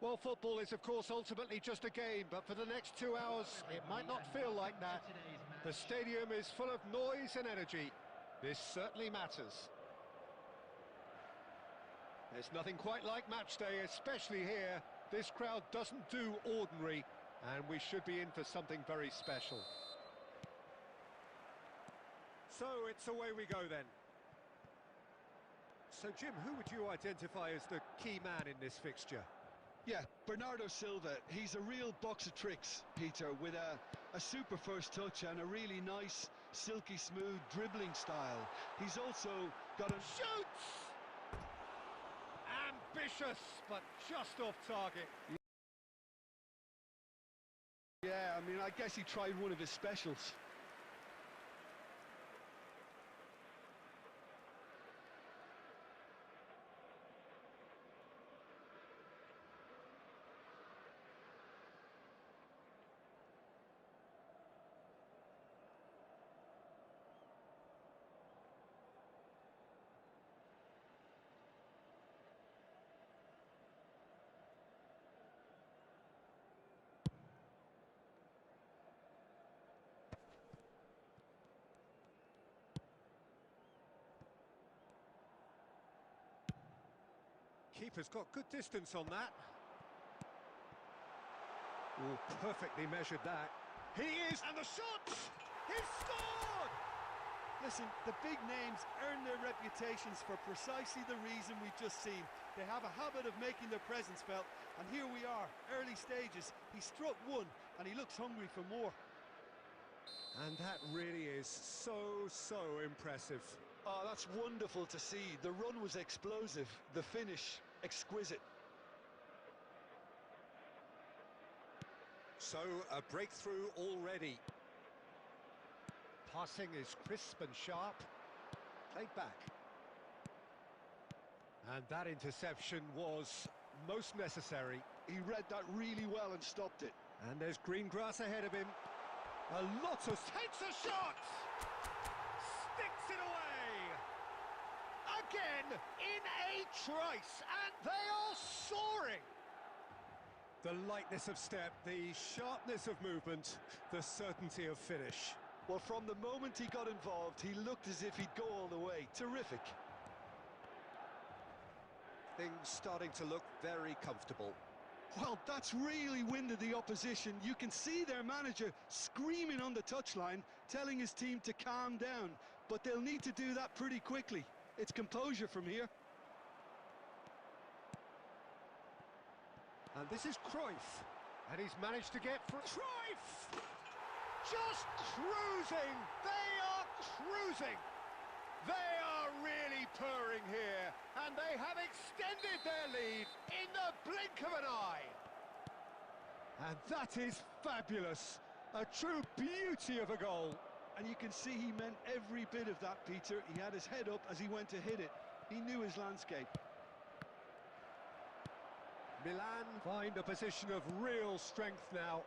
Well, football is, of course, ultimately just a game, but for the next 2 hours, it might not feel like that. The stadium is full of noise and energy. This certainly matters. There's nothing quite like match day, especially here. This crowd doesn't do ordinary, and we should be in for something very special. So, it's away we go then. So, Jim, who would you identify as the key man in this fixture? Yeah, Bernardo Silva. He's a real box of tricks, Peter, with a super first touch and a really nice, silky smooth dribbling style. He's also got a... Shoots! Ambitious, but just off target. Yeah, I mean, I guess he tried one of his specials. Keeper's got good distance on that. Oh, perfectly measured that. He is, and the shot! He's scored! Listen, the big names earn their reputations for precisely the reason we've just seen. They have a habit of making their presence felt, and here we are, early stages. He struck one, and he looks hungry for more. And that really is so impressive. Oh, that's wonderful to see. The run was explosive, the finish exquisite. So, a breakthrough already. Passing is crisp and sharp. Played back. And that interception was most necessary. He read that really well and stopped it. And there's green grass ahead of him. A lot of... Takes a shot! Sticks it away! Again, in a trice, and they are soaring! The lightness of step, the sharpness of movement, the certainty of finish. Well, from the moment he got involved, he looked as if he'd go all the way. Terrific. Things starting to look very comfortable. Well, that's really winded the opposition. You can see their manager screaming on the touchline, telling his team to calm down. But they'll need to do that pretty quickly. It's composure from here. And this is Cruyff. And he's managed to get through. Cruyff! Just cruising! They are cruising! They are really purring here, and they have extended their lead in the blink of an eye. And that is fabulous. A true beauty of a goal. And you can see he meant every bit of that, Peter. He had his head up as he went to hit it. He knew his landscape. Milan find a position of real strength now.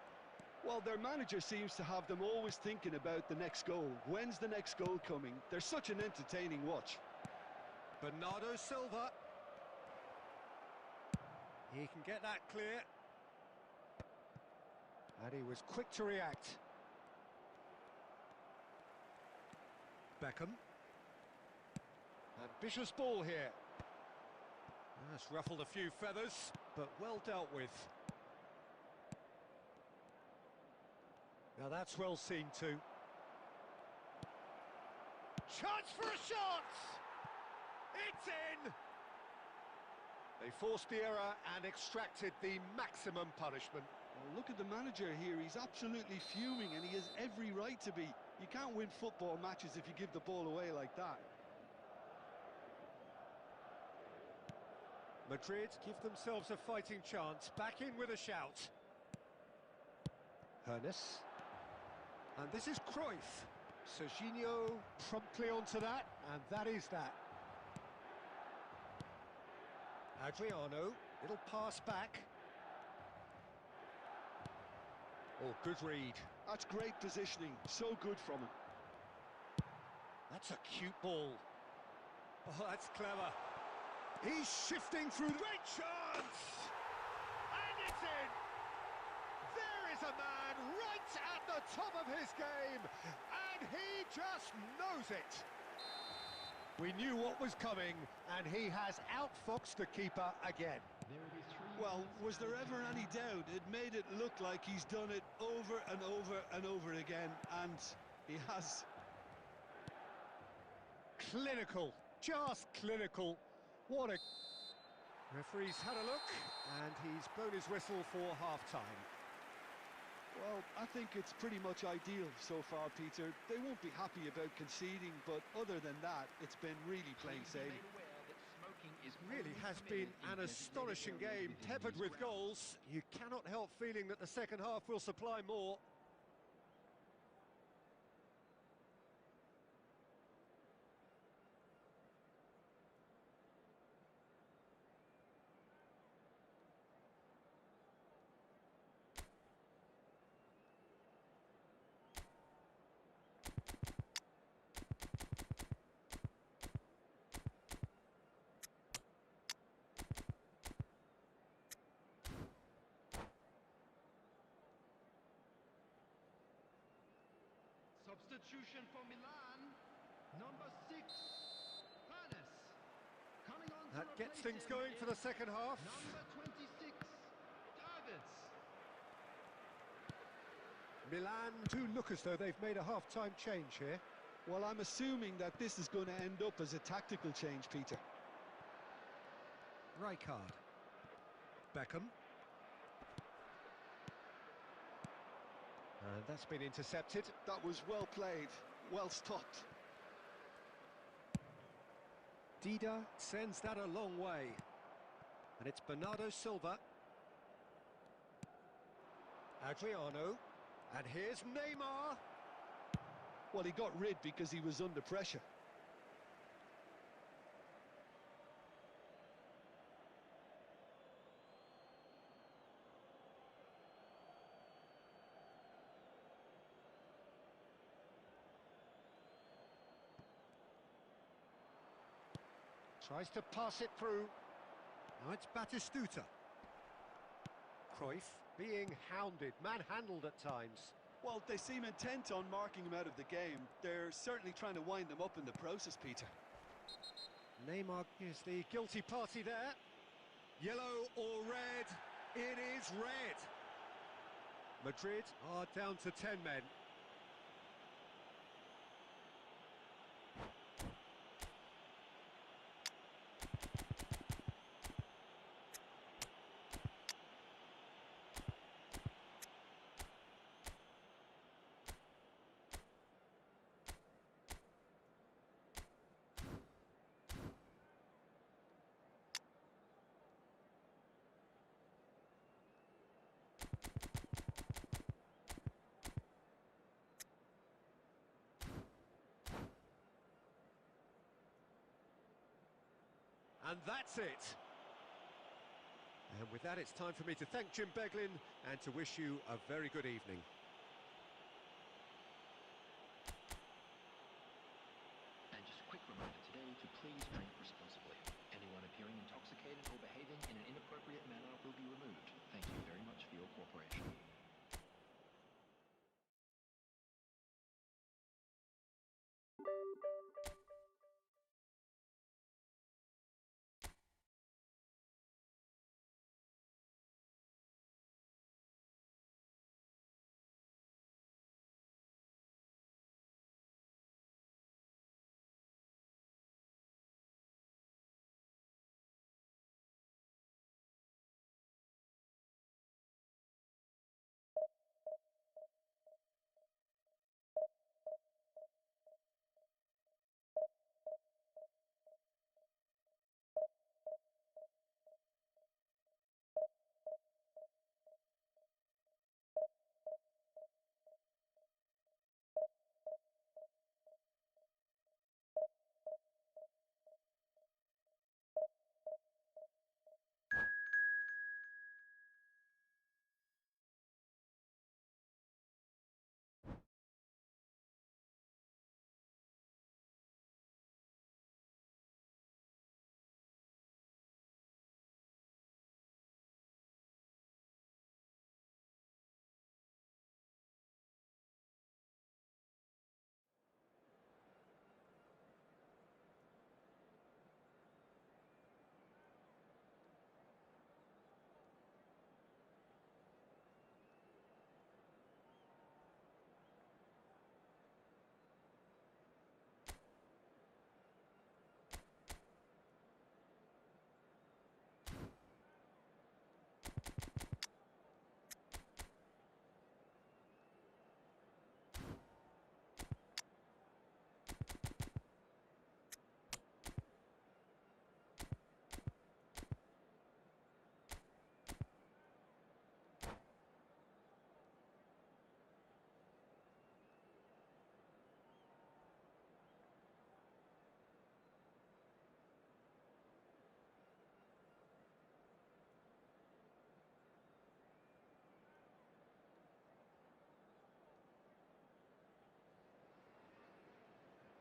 Well, their manager seems to have them always thinking about the next goal. When's the next goal coming? They're such an entertaining watch. Bernardo Silva. He can get that clear. And he was quick to react. Beckham. Ambitious ball here. That's ruffled a few feathers, but well dealt with. Now that's well seen too. Chance for a shot! It's in! They forced the error and extracted the maximum punishment. Well, look at the manager here. He's absolutely fuming, and he has every right to be. You can't win football matches if you give the ball away like that. Madrid give themselves a fighting chance. Back in with a shout. Hernes. And this is Cruyff. Serginho promptly onto that, and that is that. Adriano, little pass back. Oh, good read. That's great positioning, so good from him. That's a cute ball. Oh, that's clever. He's shifting through. Great chance! And the top of his game, and he just knows it. We knew what was coming, and he has outfoxed the keeper again. Well, was there ever any doubt? It made it look like he's done it over and over and over again, and he has. Clinical, just clinical. What a... Referee's had a look, and he's blown his whistle for half-time. Well, I think it's pretty much ideal so far, Peter. They won't be happy about conceding, but other than that, it's been really plain sailing. It really has been an astonishing game, peppered with goals. You cannot help feeling that the second half will supply more. Substitution for Milan, number 6, Hannes. Coming on to That gets replace things him going for the is second half. Number 26, Davids. Milan do look as though they've made a half-time change here. Well, I'm assuming that this is going to end up as a tactical change, Peter. Rijkaard. Beckham. And that's been intercepted. That was well played, well stopped. Dida sends that a long way. And it's Bernardo Silva. Adriano. And here's Neymar. Well, he got rid because he was under pressure. Tries to pass it through. Now it's Batistuta. Cruyff being hounded, manhandled at times. Well, they seem intent on marking him out of the game. They're certainly trying to wind him up in the process, Peter. Neymar is the guilty party there. Yellow or red? It is red. Madrid are down to 10 men. And that's it. And with that, it's time for me to thank Jim Beglin and to wish you a very good evening. And just a quick reminder today to please drink responsibly. Anyone appearing intoxicated or behaving in an inappropriate manner will be removed. Thank you very much for your cooperation.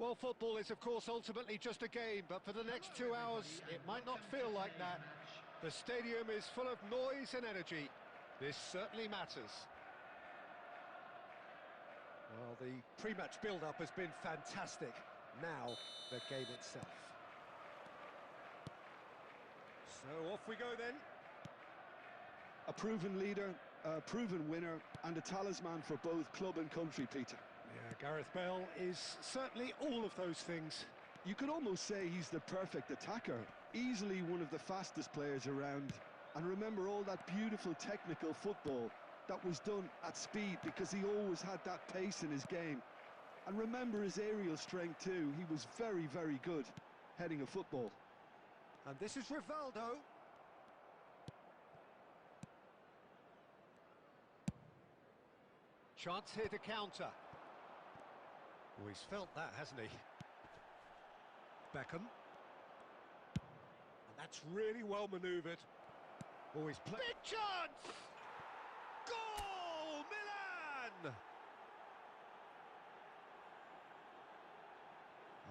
Well, football is, of course, ultimately just a game, but for the next 2 hours, it might not feel like that. The stadium is full of noise and energy. This certainly matters. Well, the pre-match build-up has been fantastic. Now, the game itself. So, off we go then. A proven leader, a proven winner, and a talisman for both club and country, Peter. Yeah, Gareth Bale is certainly all of those things. You could almost say he's the perfect attacker, easily one of the fastest players around. And remember all that beautiful technical football that was done at speed, because he always had that pace in his game. And remember his aerial strength too. He was very, very good heading a football. And this is Rivaldo. Chance here to counter. Oh, he's felt that, hasn't he? Beckham. And that's really well manoeuvred. Oh, he's played. Big chance! Goal! Milan!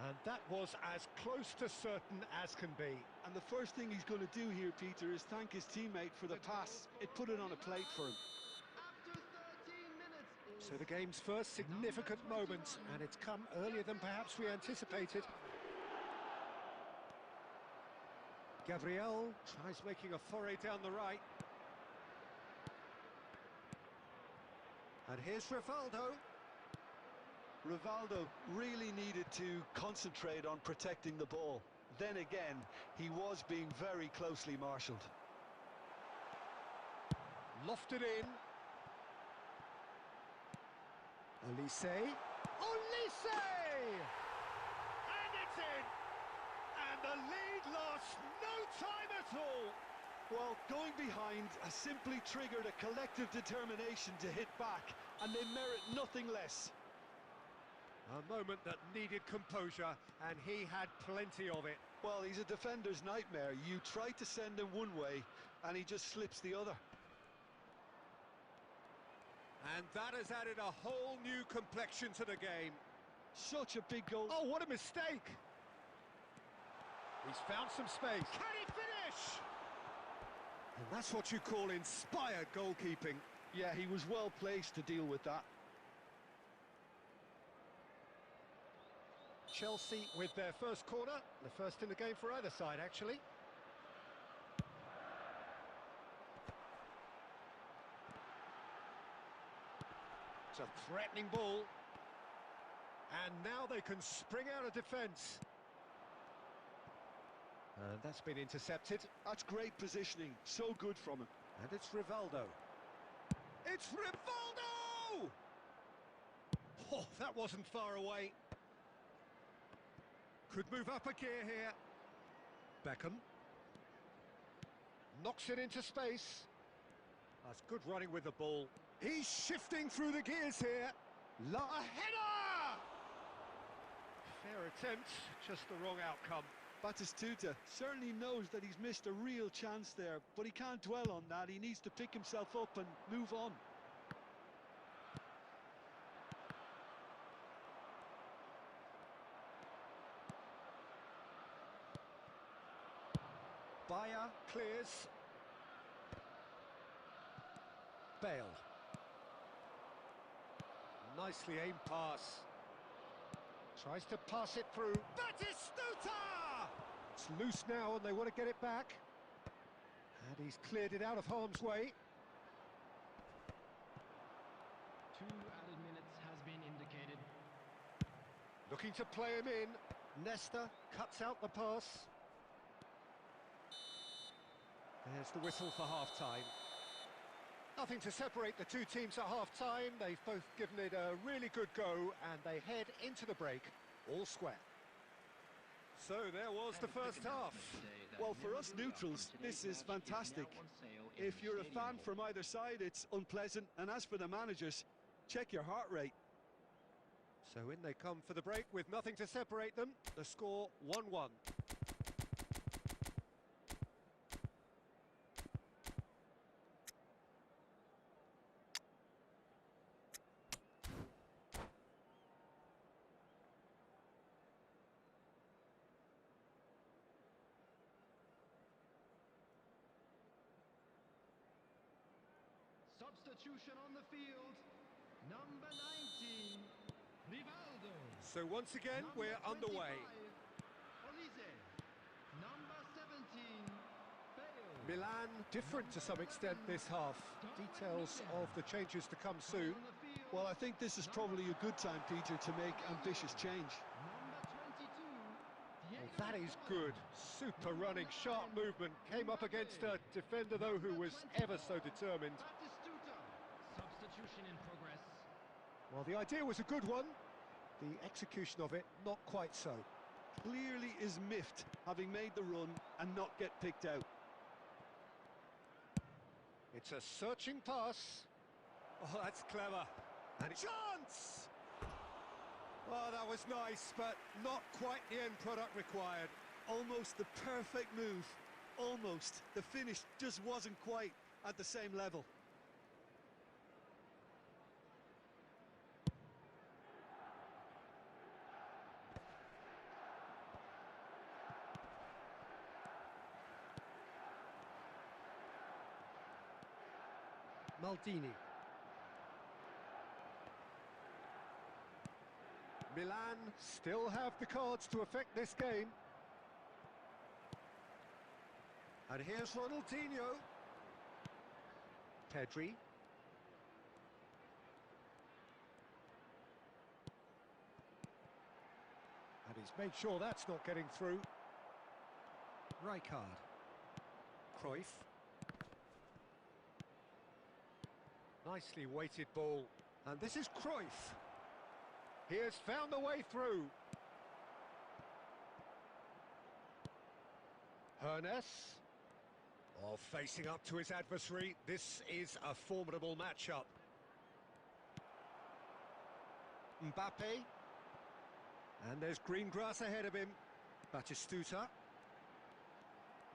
And that was as close to certain as can be. And the first thing he's going to do here, Peter, is thank his teammate for the pass. It put it on a plate for him. After 13 minutes. So the game's first significant moment, and it's come earlier than perhaps we anticipated. Gabriel tries making a foray down the right. And here's Rivaldo. Rivaldo really needed to concentrate on protecting the ball. Then again, he was being very closely marshalled. Lofted in. Olise. Olise! And it's in! And the lead lost no time at all! Well, going behind has simply triggered a collective determination to hit back, and they merit nothing less. A moment that needed composure, and he had plenty of it. Well, he's a defender's nightmare. You try to send him one way, and he just slips the other. And that has added a whole new complexion to the game. Such a big goal. Oh, what a mistake! He's found some space. Can he finish? And that's what you call inspired goalkeeping. Yeah, he was well placed to deal with that. Chelsea with their first corner, the first in the game for either side, actually. It's a threatening ball. And now they can spring out of defence. And that's been intercepted. That's great positioning, so good from him. And it's Rivaldo. It's Rivaldo! Oh, that wasn't far away. Could move up a gear here. Beckham. Knocks it into space. That's good running with the ball. He's shifting through the gears here. A header! Fair attempt, just the wrong outcome. Batistuta certainly knows that he's missed a real chance there, but he can't dwell on that. He needs to pick himself up and move on. Bayer clears. Bale. Nicely aimed pass. Tries to pass it through. Batistuta! It's loose now and they want to get it back. And he's cleared it out of harm's way. 2 added minutes has been indicated. Looking to play him in. Nesta cuts out the pass. There's the whistle for half-time. Nothing to separate the two teams at half-time. They've both given it a really good go, and they head into the break all square. So there was the first half. Well, for us neutrals, this is fantastic. If you're a fan from either side, it's unpleasant. And as for the managers, check your heart rate. So in they come for the break with nothing to separate them. The score 1-1. substitution on the field. Number 19, Rivaldo. So once again, Number we're 25, underway. Olise. Number 17, Bale. Milan different to some extent this half. Details of the changes to come soon. On the field, Well, I think this is probably a good time, Peter, to make ambitious change. number 22, Well, Diego that is Forlán. good. Super running, sharp movement. Came up against a defender, though, who was ever so determined. Batistuta. Substitution in progress. Well, the idea was a good one. The execution of it, not quite so. Clearly is miffed, having made the run and not get picked out. It's a searching pass. Oh, that's clever. And chance! Oh, that was nice, but not quite the end product required. Almost the perfect move. Almost. The finish just wasn't quite at the same level. Maldini. Milan still have the cards to affect this game. And here's Ronaldinho. Pedri. And he's made sure that's not getting through. Rijkaard. Cruyff. Nicely weighted ball. And this is Cruyff. He has found the way through. Hernes. Oh, facing up to his adversary. This is a formidable matchup. Mbappe. And there's green grass ahead of him. Batistuta.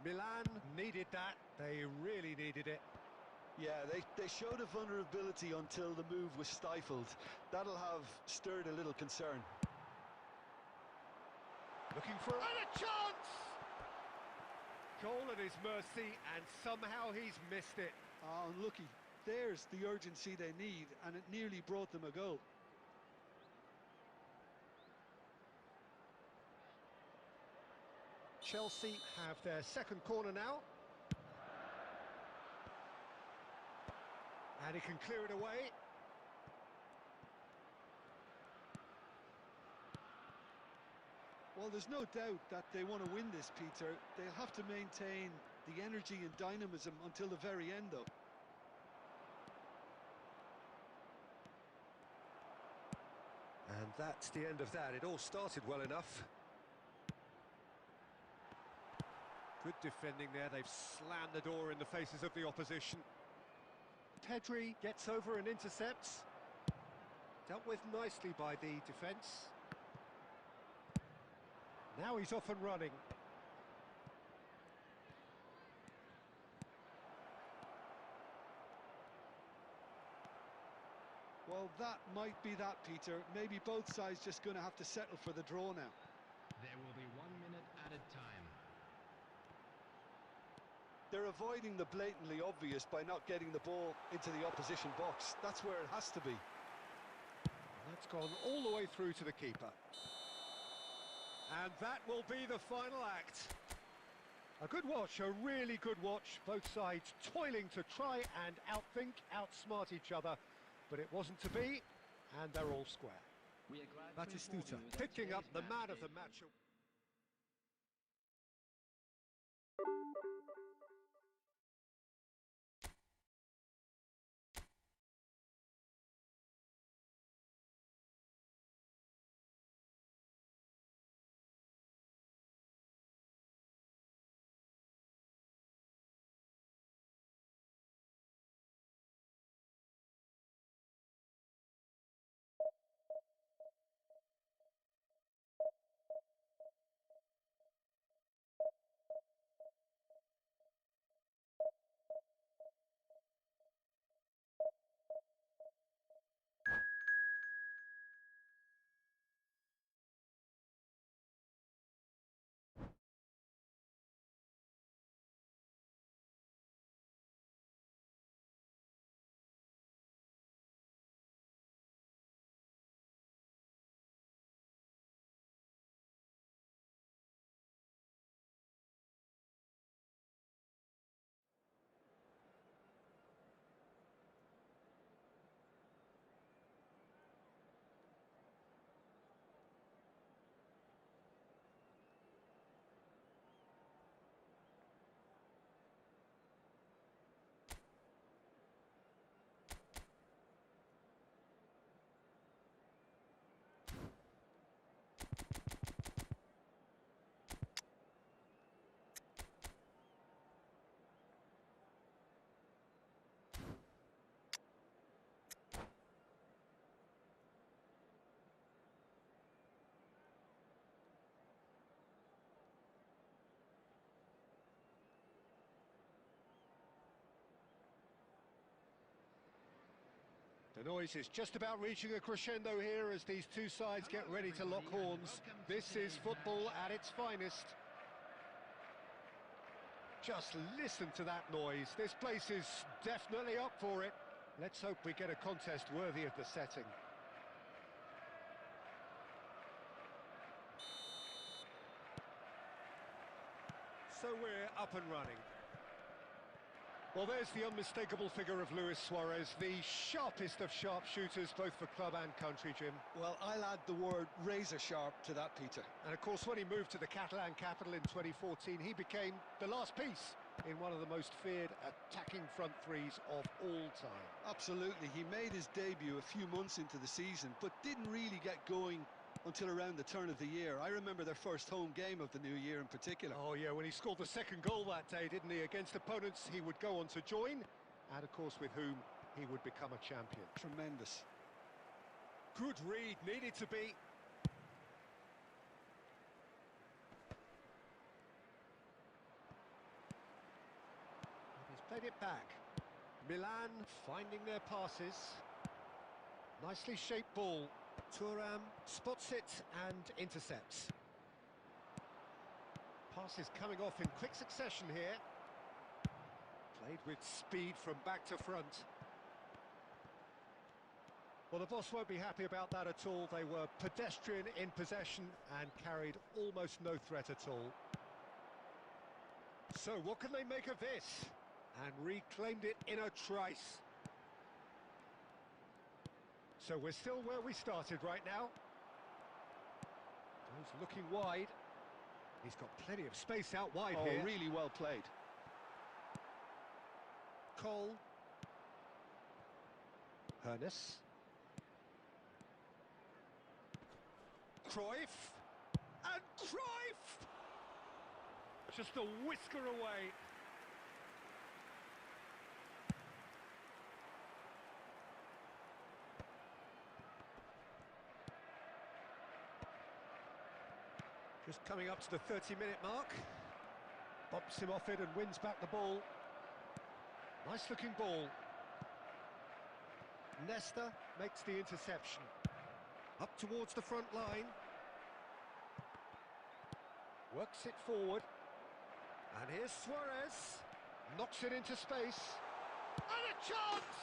Milan needed that. They really needed it. Yeah, they showed a vulnerability until the move was stifled. That'll have stirred a little concern. Looking for and a chance! Goal at his mercy, and somehow he's missed it. Oh, unlucky. There's the urgency they need, and it nearly brought them a goal. Chelsea have their second corner now. And he can clear it away. Well, there's no doubt that they want to win this, Peter. They'll have to maintain the energy and dynamism until the very end, though. And that's the end of that. It all started well enough. Good defending there. They've slammed the door in the faces of the opposition. Pedri gets over and intercepts. Dealt with nicely by the defence. Now he's off and running. Well, that might be that, Peter. Maybe both sides just going to have to settle for the draw now. There will be 1 minute added time. They're avoiding the blatantly obvious by not getting the ball into the opposition box. That's where it has to be. That's gone all the way through to the keeper. And that will be the final act. A good watch, a really good watch. Both sides toiling to try and outthink, outsmart each other. But it wasn't to be, and they're all square. We are glad to inform Batistuta you that picking up today's the man of match the day- match. The noise is just about reaching a crescendo here as these two sides get ready to lock horns. This is football at its finest. Just listen to that noise. This place is definitely up for it. Let's hope we get a contest worthy of the setting. So we're up and running. Well, there's the unmistakable figure of Luis Suarez, the sharpest of sharpshooters, both for club and country, Jim. Well, I'll add the word razor sharp to that, Peter. And of course, when he moved to the Catalan capital in 2014, he became the last piece in one of the most feared attacking front threes of all time. Absolutely, he made his debut a few months into the season, but didn't really get going until around the turn of the year. I remember their first home game of the new year in particular. Oh yeah, when he scored the second goal that day, didn't he? Against opponents he would go on to join, and of course with whom he would become a champion. Tremendous. Good read, needed to be. He's played it back. Milan finding their passes. Nicely shaped ball. Thuram spots it and intercepts. Passes coming off in quick succession here. Played with speed from back to front. Well, the boss won't be happy about that at all. They were pedestrian in possession and carried almost no threat at all. So what can they make of this? And reclaimed it in a trice. So we're still where we started right now. Goes looking wide. He's got plenty of space out wide here. Oh, really well played. Cole. Hernus. Cruyff. And Cruyff! Just a whisker away. Just coming up to the 30-minute mark. Bumps him off it and wins back the ball. Nice-looking ball. Nesta makes the interception. Up towards the front line. Works it forward. And here's Suarez. Knocks it into space. And a chance!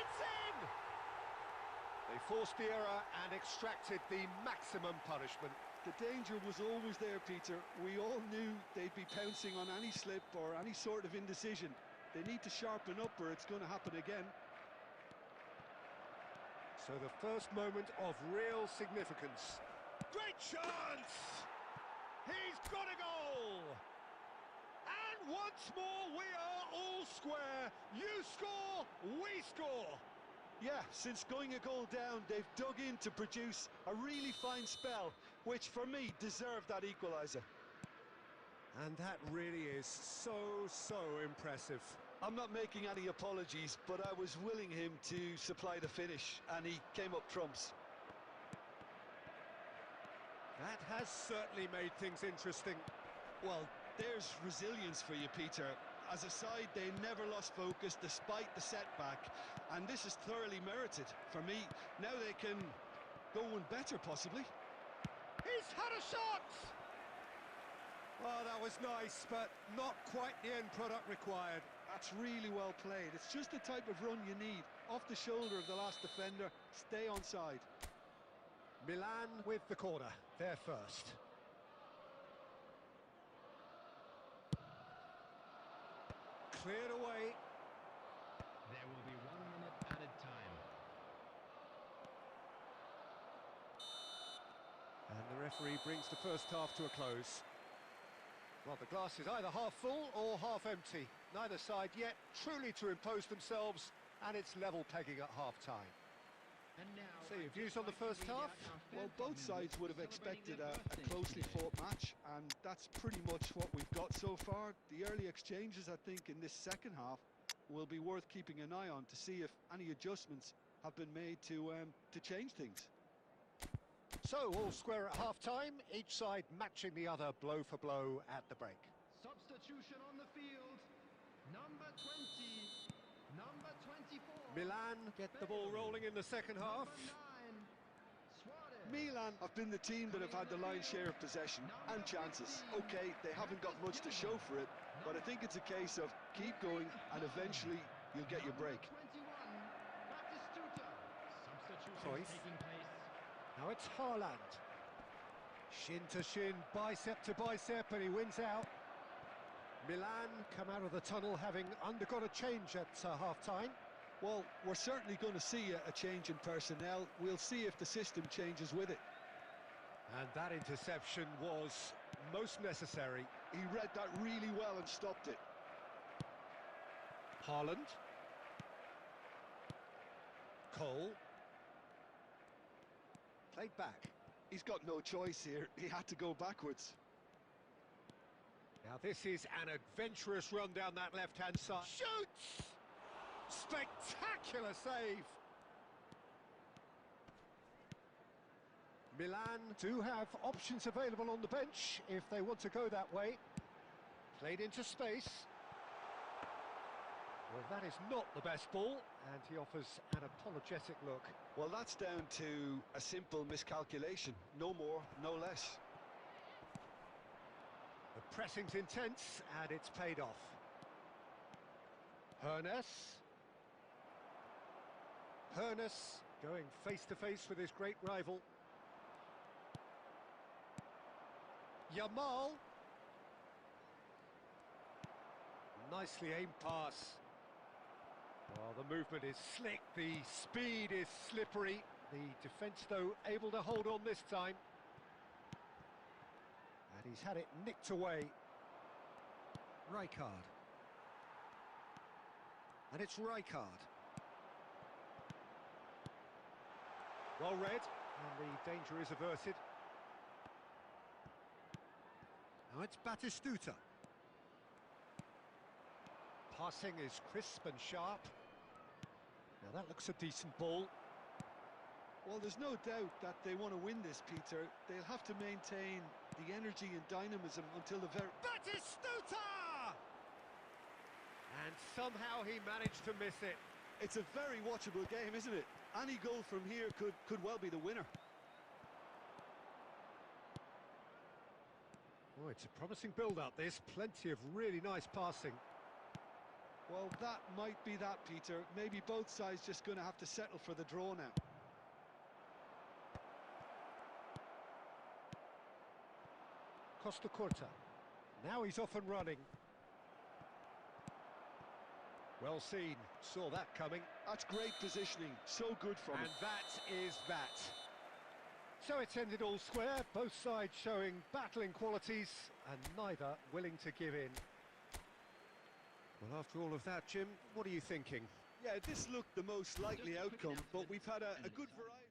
It's in! They forced the error and extracted the maximum punishment. The danger was always there, Peter. We all knew they'd be pouncing on any slip or any sort of indecision. They need to sharpen up or it's going to happen again. So the first moment of real significance. Great chance! He's got a goal! And once more we are all square. You score, we score. Yeah, since going a goal down, they've dug in to produce a really fine spell, which for me deserved that equaliser. And that really is so impressive. I'm not making any apologies, but I was willing him to supply the finish, and he came up trumps. That has certainly made things interesting. Well, there's resilience for you, Peter. As a side, they never lost focus despite the setback, and this is thoroughly merited. For me, now they can go one better, possibly. He's had a shot! Oh, that was nice, but not quite the end product required. That's really well played. It's just the type of run you need. Off the shoulder of the last defender, stay onside. Milan with the corner, there first. Cleared away. There will be 1 minute added time. And the referee brings the first half to a close. Well, the glass is either half full or half empty. Neither side yet truly to impose themselves, and it's level pegging at half-time. So your views on the first half? Well, both sides would have expected a closely fought match, and that's pretty much what we've got so far. The early exchanges, I think, in this second half will be worth keeping an eye on to see if any adjustments have been made to change things. So, all square at half-time, each side matching the other blow for blow at the break. Substitution on the field. Number 20. Number 24. Milan get the ball rolling in the second half. Milan have been the team that have had the lion's share of possession and chances. Okay, they haven't got much to show for it, but I think it's a case of keep going and eventually you'll get your break. Cruyff. Now it's Haaland. Shin to shin, bicep to bicep, and he wins out. Milan come out of the tunnel having undergone a change at half-time. Well, we're certainly going to see a change in personnel. We'll see if the system changes with it. And that interception was most necessary. He read that really well and stopped it. Haaland. Cole. Played back. He's got no choice here. He had to go backwards. Now this is an adventurous run down that left-hand side. Shoots! Spectacular save! Milan do have options available on the bench if they want to go that way. Played into space. Well, that is not the best ball, and he offers an apologetic look. Well, that's down to a simple miscalculation. No more, no less. The pressing's intense, and it's paid off. Hoeneß going face-to-face with his great rival. Yamal. Nicely aimed pass. Well, the movement is slick, the speed is slippery. The defence, though, able to hold on this time. And he's had it nicked away. Rijkaard. And it's Rijkaard. Well read, and the danger is averted. Now it's Batistuta. Passing is crisp and sharp. Now that looks a decent ball. Well, there's no doubt that they want to win this, Peter. They'll have to maintain the energy and dynamism until the very... Batistuta! And somehow he managed to miss it. It's a very watchable game, isn't it? Any goal from here could well be the winner. Oh, it's a promising build-up, this. Plenty of really nice passing. Well, that might be that, Peter. Maybe both sides just going to have to settle for the draw now. Costa Curta. Now he's off and running. Well seen. Saw that coming. That's great positioning. So good from him. And that is that. So it's ended all square. Both sides showing battling qualities and neither willing to give in. Well, after all of that, Jim, what are you thinking? Yeah, this looked the most likely outcome, but we've had a good variety.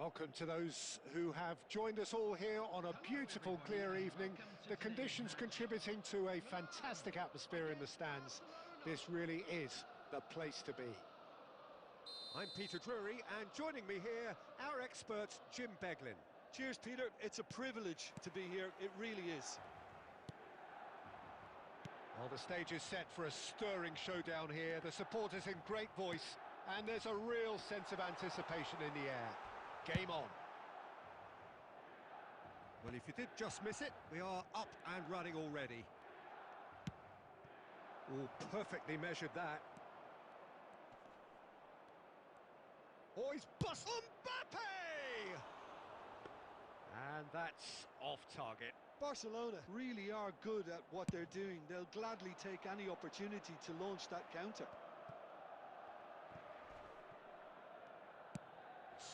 Welcome to those who have joined us all here on a beautiful, clear evening. The conditions contributing to a fantastic atmosphere in the stands. This really is the place to be. I'm Peter Drury, and joining me here, our expert, Jim Beglin. Cheers, Peter. It's a privilege to be here. It really is. Well, the stage is set for a stirring showdown here. The supporters in great voice, and there's a real sense of anticipation in the air. Game on. Well, if you did just miss it, we are up and running already. Oh, perfectly measured that. Oh, he's bust Mbappe! And that's off target. Barcelona really are good at what they're doing. They'll gladly take any opportunity to launch that counter.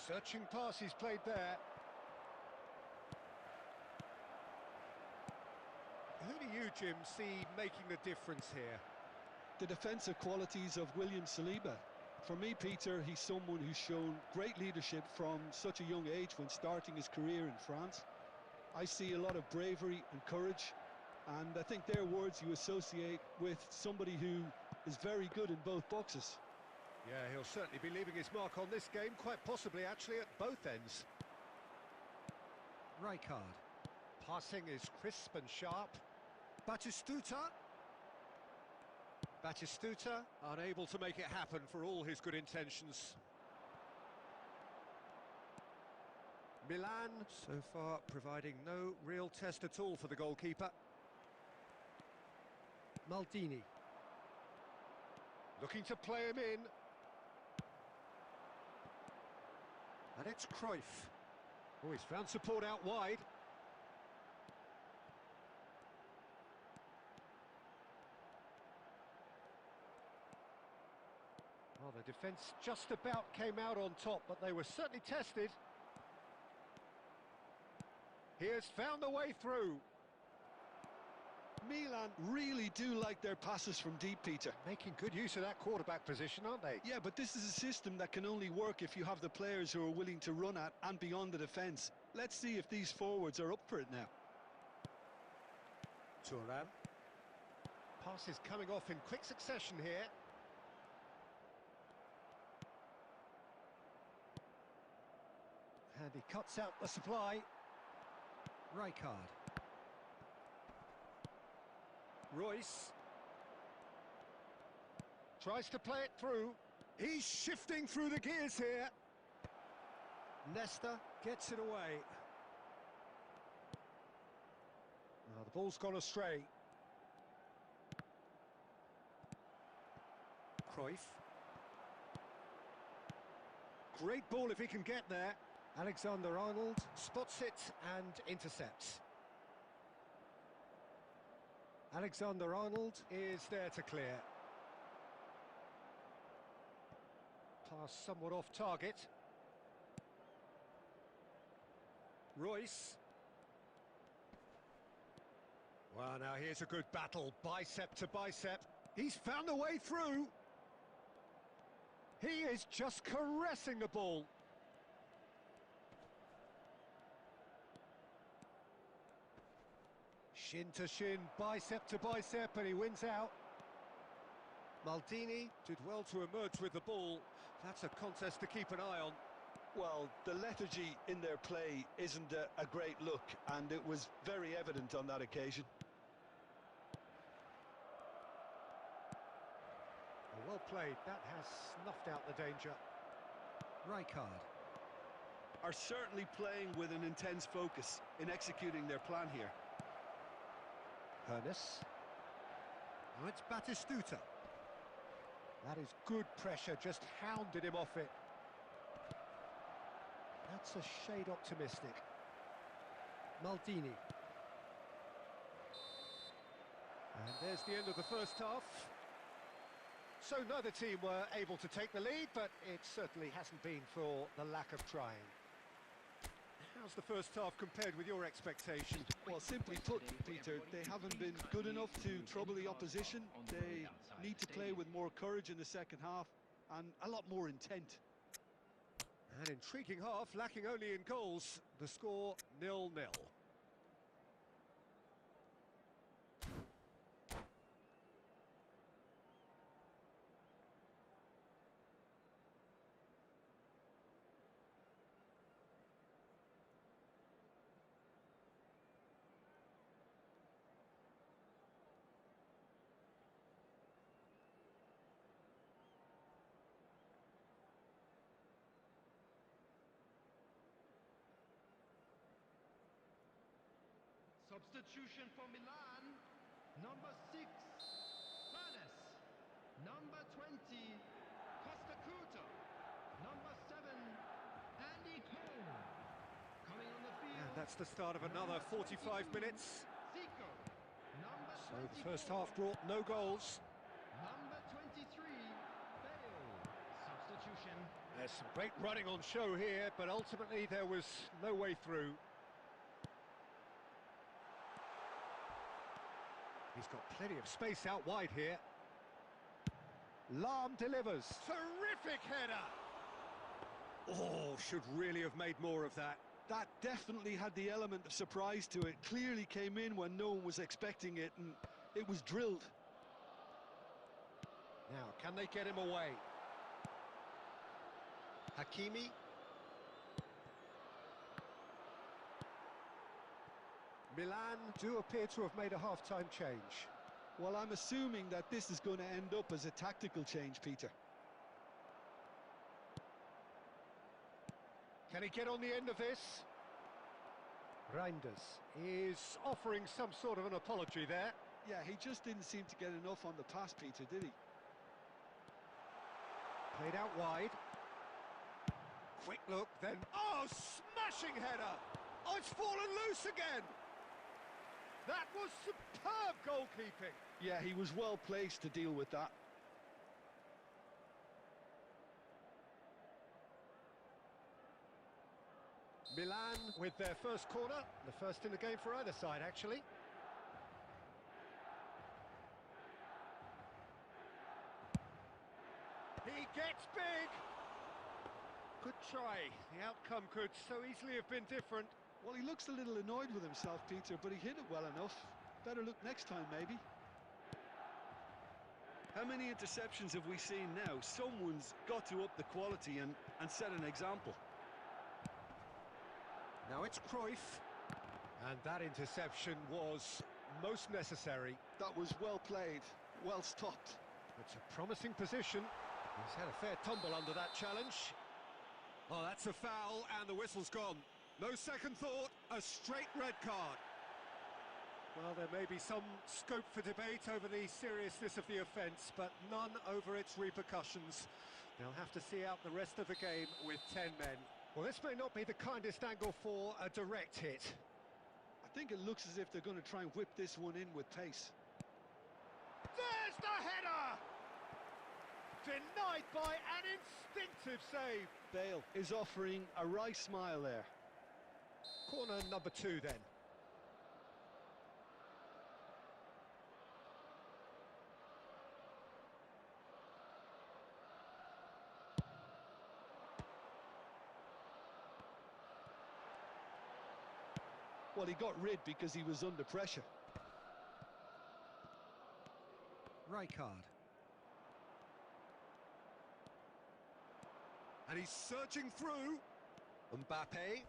Searching pass he's played there. Who do you, Jim, see making the difference here? The defensive qualities of William Saliba. For me, Peter, he's someone who's shown great leadership from such a young age when starting his career in France. I see a lot of bravery and courage, and I think they're words you associate with somebody who is very good in both boxes. Yeah, he'll certainly be leaving his mark on this game, quite possibly actually at both ends. Rijkaard. Passing is crisp and sharp. Batistuta. Batistuta, unable to make it happen for all his good intentions. Milan, so far providing no real test at all for the goalkeeper. Maldini. Looking to play him in. And it's Cruyff. Oh, he's found support out wide. Well, the defence just about came out on top, but they were certainly tested. He has found the way through. Milan really do like their passes from deep, Peter. Making good use of that quarterback position, aren't they? Yeah, but this is a system that can only work if you have the players who are willing to run at and beyond the defence. Let's see if these forwards are up for it now. Thuram. Passes coming off in quick succession here. And he cuts out the supply. Rijkaard. Royce. Tries to play it through. He's shifting through the gears here. Nesta gets it away. Now the ball's gone astray. Cruyff. Great ball if he can get there. Alexander-Arnold spots it and intercepts. Alexander-Arnold is there to clear. Pass somewhat off target. Royce. Well, now here's a good battle, bicep to bicep. He's found the way through. He is just caressing the ball. Shin to shin, bicep to bicep, and he wins out. Maldini did well to emerge with the ball. That's a contest to keep an eye on. Well, the lethargy in their play isn't a great look, and it was very evident on that occasion. Well played, that has snuffed out the danger. Rijkaard. Are certainly playing with an intense focus in executing their plan here. Hernes. Now it's Batistuta. That is good pressure, just hounded him off it. That's a shade optimistic. Maldini. And there's the end of the first half. So neither team were able to take the lead, but it certainly hasn't been for the lack of trying. How's the first half compared with your expectation? Well, simply put, Peter, they haven't been good enough to trouble the opposition. They need to play with more courage in the second half and a lot more intent. An intriguing half, lacking only in goals. The score 0-0. Substitution for Milan. Number 6, Fales. Number 20, Costa Curta. Number 7, Andy Cole. Coming on the field. And that's the start of another 45 minutes. Zico. Number So the 24, first half brought no goals. Number 23, Bale. Substitution. There's some great running on show here, but ultimately there was no way through. He's got plenty of space out wide here. Lahm delivers. Terrific header! Oh, should really have made more of that. That definitely had the element of surprise to it. Clearly came in when no one was expecting it, and it was drilled. Now, can they get him away? Hakimi. Milan do appear to have made a half-time change. Well, I'm assuming that this is going to end up as a tactical change, Peter. Can he get on the end of this? Reinders is offering some sort of an apology there. Yeah, he just didn't seem to get enough on the pass, Peter, did he? Played out wide. Quick look, then... Oh, smashing header! Oh, it's fallen loose again! That was superb goalkeeping. Yeah, he was well placed to deal with that. Milan with their first corner, the first in the game for either side, actually. He gets big. Good try. The outcome could so easily have been different. Well, he looks a little annoyed with himself, Peter, but he hit it well enough. Better look next time, maybe. How many interceptions have we seen now? Someone's got to up the quality and set an example. Now it's Cruyff. And that interception was most necessary. That was well played, well stopped. It's a promising position. He's had a fair tumble under that challenge. Oh, that's a foul, and the whistle's gone. No second thought, a straight red card. Well, there may be some scope for debate over the seriousness of the offence, but none over its repercussions. They'll have to see out the rest of the game with 10 men. Well, this may not be the kindest angle for a direct hit. I think it looks as if they're going to try and whip this one in with pace. There's the header! Denied by an instinctive save. Bale is offering a wry smile there. Corner number 2 then. Well, he got rid because he was under pressure. Rijkaard. And he's surging through. Mbappe.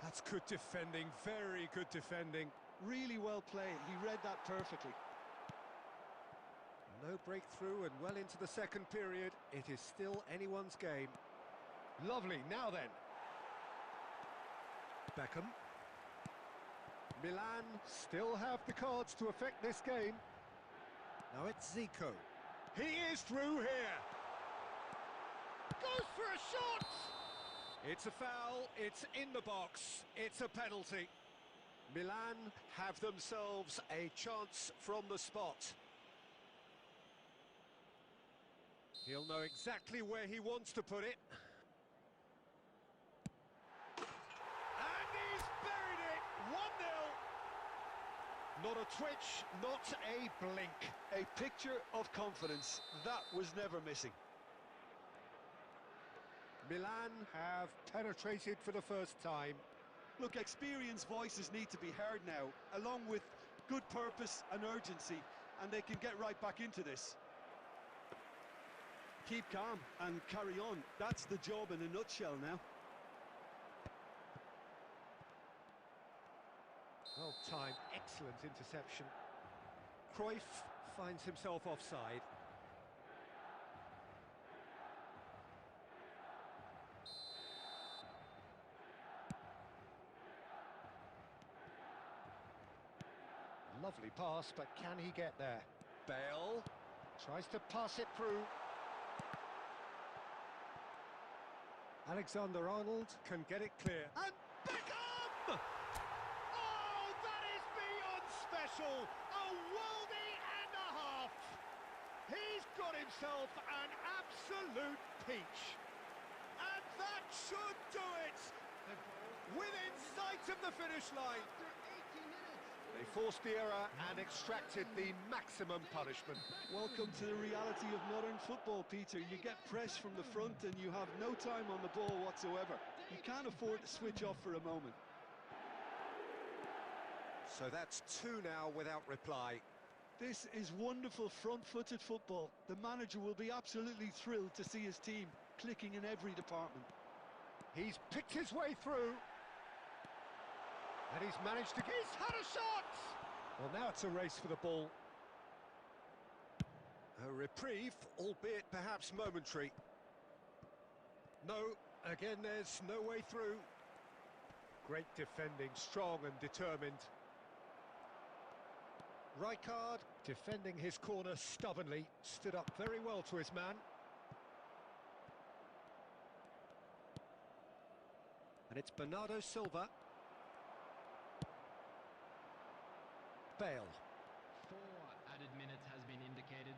That's good defending, very good defending. Really well played, he read that perfectly. No breakthrough and well into the second period. It is still anyone's game. Lovely, now then. Beckham. Milan still have the cards to affect this game. Now it's Zico. He is through here. Goes for a shot! It's a foul, it's in the box, it's a penalty. Milan have themselves a chance from the spot. He'll know exactly where he wants to put it. And he's buried it! 1-0. Not a twitch, not a blink. A picture of confidence. That was never missing. Milan have penetrated for the first time. Look, experienced voices need to be heard now, along with good purpose and urgency, and they can get right back into this. Keep calm and carry on. That's the job in a nutshell now. Well-timed, excellent interception. Cruyff finds himself offside. Lovely pass, but can he get there? Bale tries to pass it through. Alexander-Arnold can get it clear. And Beckham! Oh, that is beyond special! A worldie and a half! He's got himself an absolute peach. And that should do it! Within sight of the finish line. They forced the error and extracted the maximum punishment. Welcome to the reality of modern football, Peter. You get press from the front and you have no time on the ball whatsoever. You can't afford to switch off for a moment. So that's two now without reply. This is wonderful front-footed football. The manager will be absolutely thrilled to see his team clicking in every department. He's picked his way through. And he's managed to... He's had a shot! Well, now it's a race for the ball. A reprieve, albeit perhaps momentary. No, again, there's no way through. Great defending, strong and determined. Rijkaard, defending his corner stubbornly, stood up very well to his man. And it's Bernardo Silva. Bale. 4 added minutes has been indicated.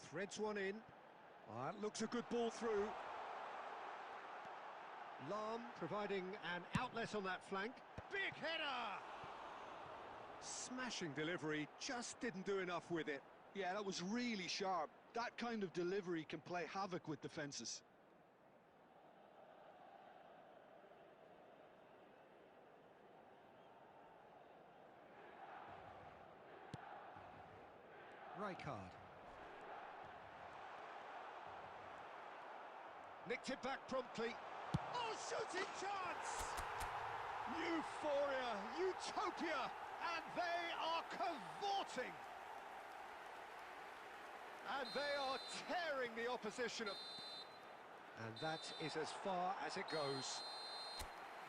Threads one in. Oh, that looks a good ball through. Lahm providing an outlet on that flank. Big header! Smashing delivery, just didn't do enough with it. Yeah, that was really sharp. That kind of delivery can play havoc with defences. Rijkaard. Nicked it back promptly. Oh, shooting chance! Euphoria, utopia, and they are cavorting. And they are tearing the opposition up. And that is as far as it goes.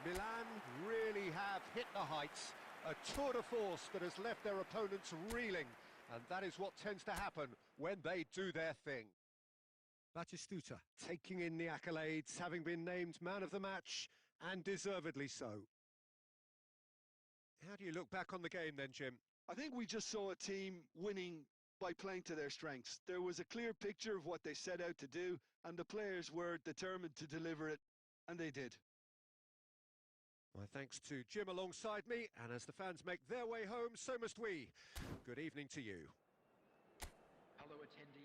Milan really have hit the heights. A tour de force that has left their opponents reeling. And that is what tends to happen when they do their thing. Batistuta taking in the accolades, having been named man of the match, and deservedly so. How do you look back on the game then, Jim? I think we just saw a team winning by playing to their strengths. There was a clear picture of what they set out to do, and the players were determined to deliver it, and they did. My thanks to Jim alongside me, and as the fans make their way home, so must we. Good evening to you. Hello, attendees.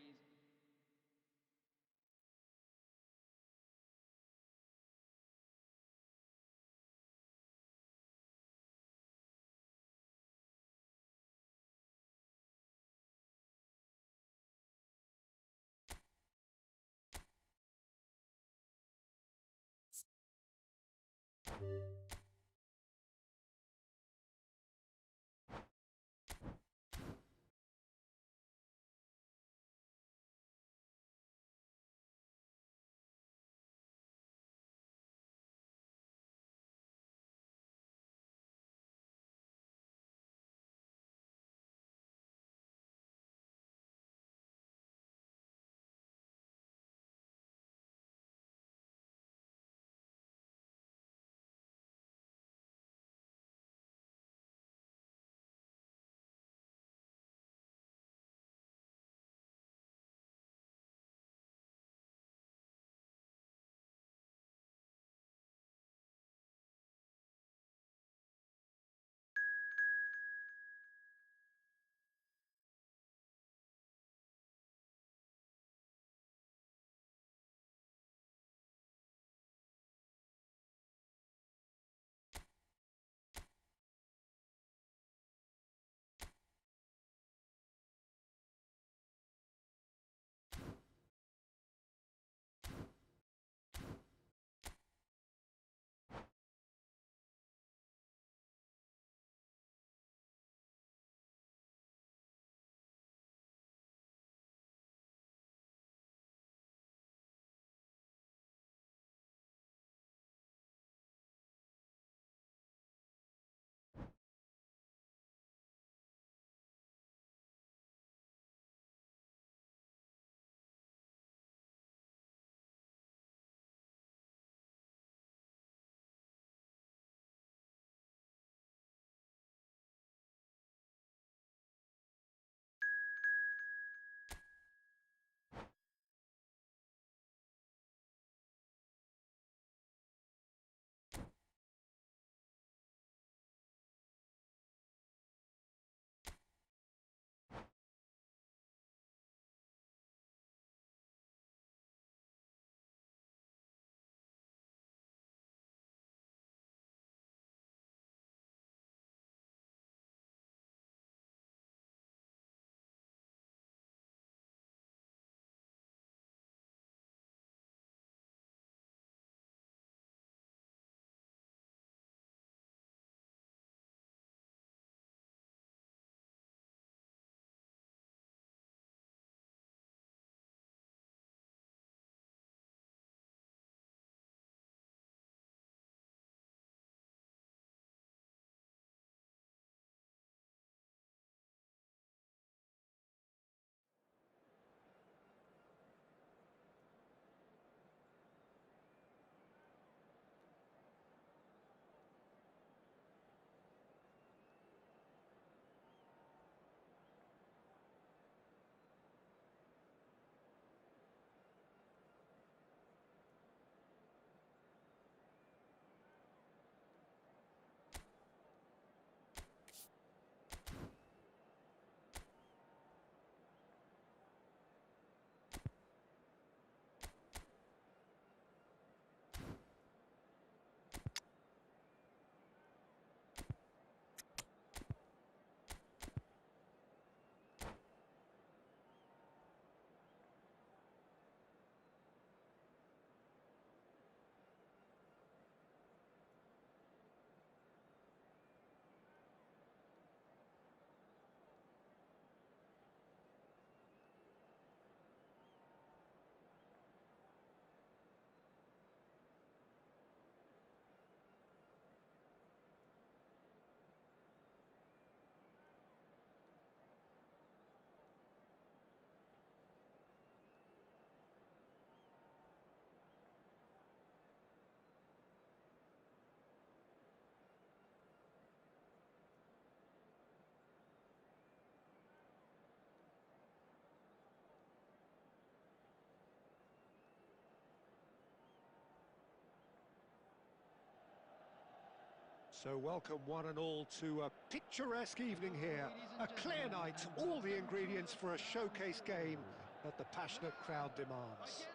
So welcome one and all to a picturesque evening here. A clear night, all the ingredients for a showcase game that the passionate crowd demands.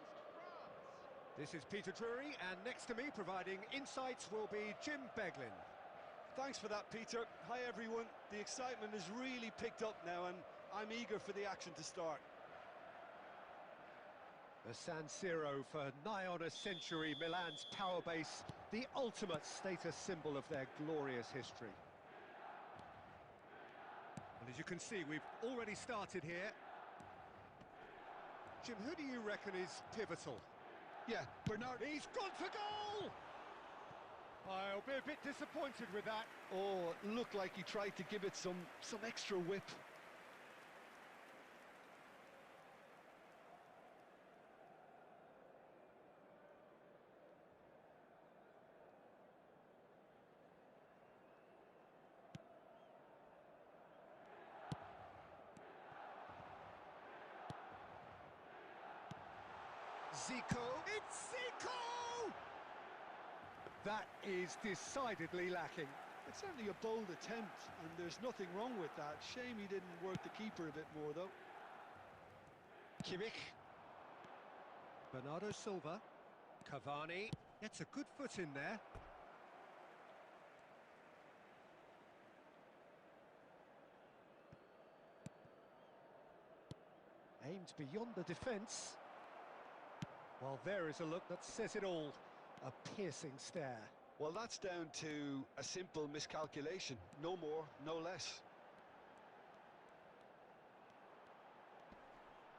This is Peter Drury, and next to me providing insights will be Jim Beglin. Thanks for that, Peter. Hi, everyone. The excitement has really picked up now, and I'm eager for the action to start. The San Siro for nigh on a century, Milan's power base, the ultimate status symbol of their glorious history. Well, as you can see, we've already started here. Jim, who do you reckon is pivotal? Yeah, Bernard. He's gone for goal! I'll be a bit disappointed with that. Oh, it looked like he tried to give it some extra whip. Zico, it's Zico! That is decidedly lacking. It's certainly a bold attempt, and there's nothing wrong with that. Shame he didn't work the keeper a bit more, though. Kimmich. Bernardo Silva. Cavani. Gets a good foot in there. Aimed beyond the defence. Well, there is a look that says it all. A piercing stare. Well, that's down to a simple miscalculation. No more, no less.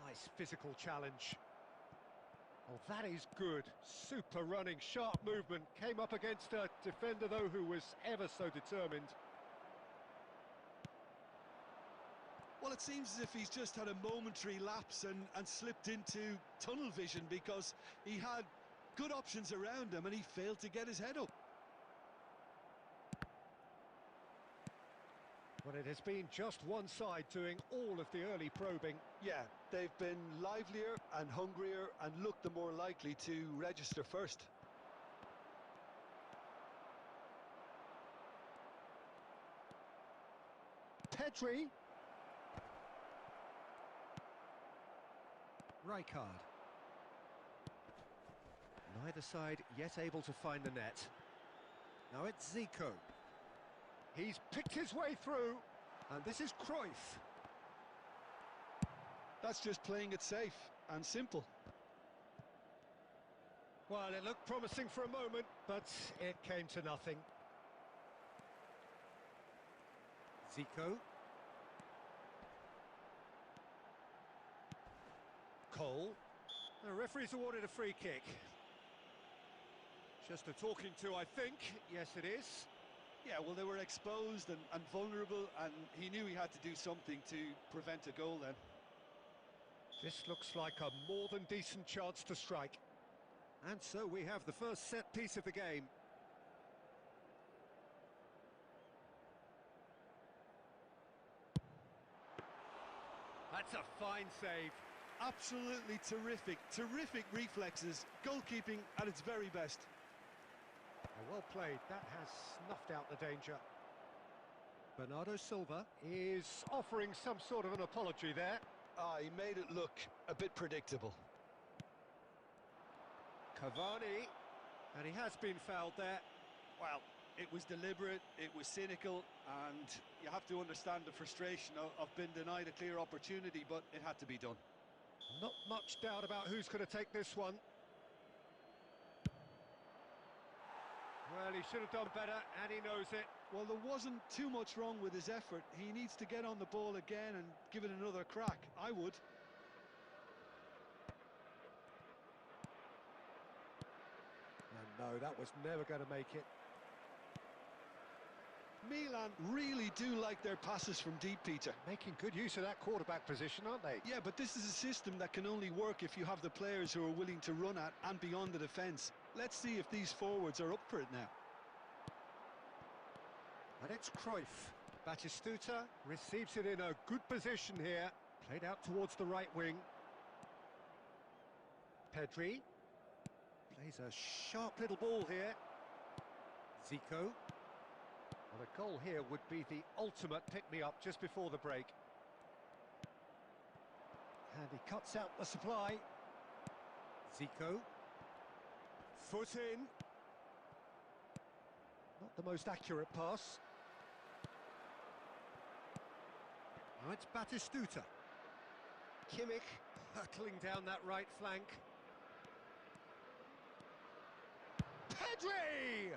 Nice physical challenge. Oh, that is good. Super running, sharp movement. Came up against a defender, though, who was ever so determined. Well, it seems as if he's just had a momentary lapse and slipped into tunnel vision, because he had good options around him and he failed to get his head up. Well, it has been just one side doing all of the early probing. Yeah, they've been livelier and hungrier and looked the more likely to register first. Pedri. Rijkaard. Neither side yet able to find the net. Now it's Zico. He's picked his way through, and this is Cruyff. That's just playing it safe and simple. Well, it looked promising for a moment, but it came to nothing. Zico. Cole. The referee's awarded a free kick. Just a talking to, I think. Yes, it is. Yeah, well, they were exposed and vulnerable, and he knew he had to do something to prevent a goal then. This looks like a more than decent chance to strike. And so we have the first set piece of the game. That's a fine save. Absolutely terrific, terrific reflexes, goalkeeping at its very best. Well played, that has snuffed out the danger. Bernardo Silva is offering some sort of an apology there. He made it look a bit predictable. Cavani, and he has been fouled there. Well, it was deliberate, it was cynical, and you have to understand the frustration of being denied a clear opportunity, but it had to be done. Not much doubt about who's going to take this one. Well, he should have done better, and he knows it. Well, there wasn't too much wrong with his effort. He needs to get on the ball again and give it another crack. I would. And no, that was never going to make it. Milan really do like their passes from deep, Peter. Making good use of that quarterback position, aren't they? Yeah, but this is a system that can only work if you have the players who are willing to run at and beyond the defence. Let's see if these forwards are up for it now. And it's Cruyff. Batistuta receives it in a good position here. Played out towards the right wing. Pedri plays a sharp little ball here. Zico. Well, a goal here would be the ultimate pick-me-up just before the break. And he cuts out the supply. Zico. Foot in. Not the most accurate pass. Now it's Batistuta. Kimmich hurtling down that right flank. Pedri!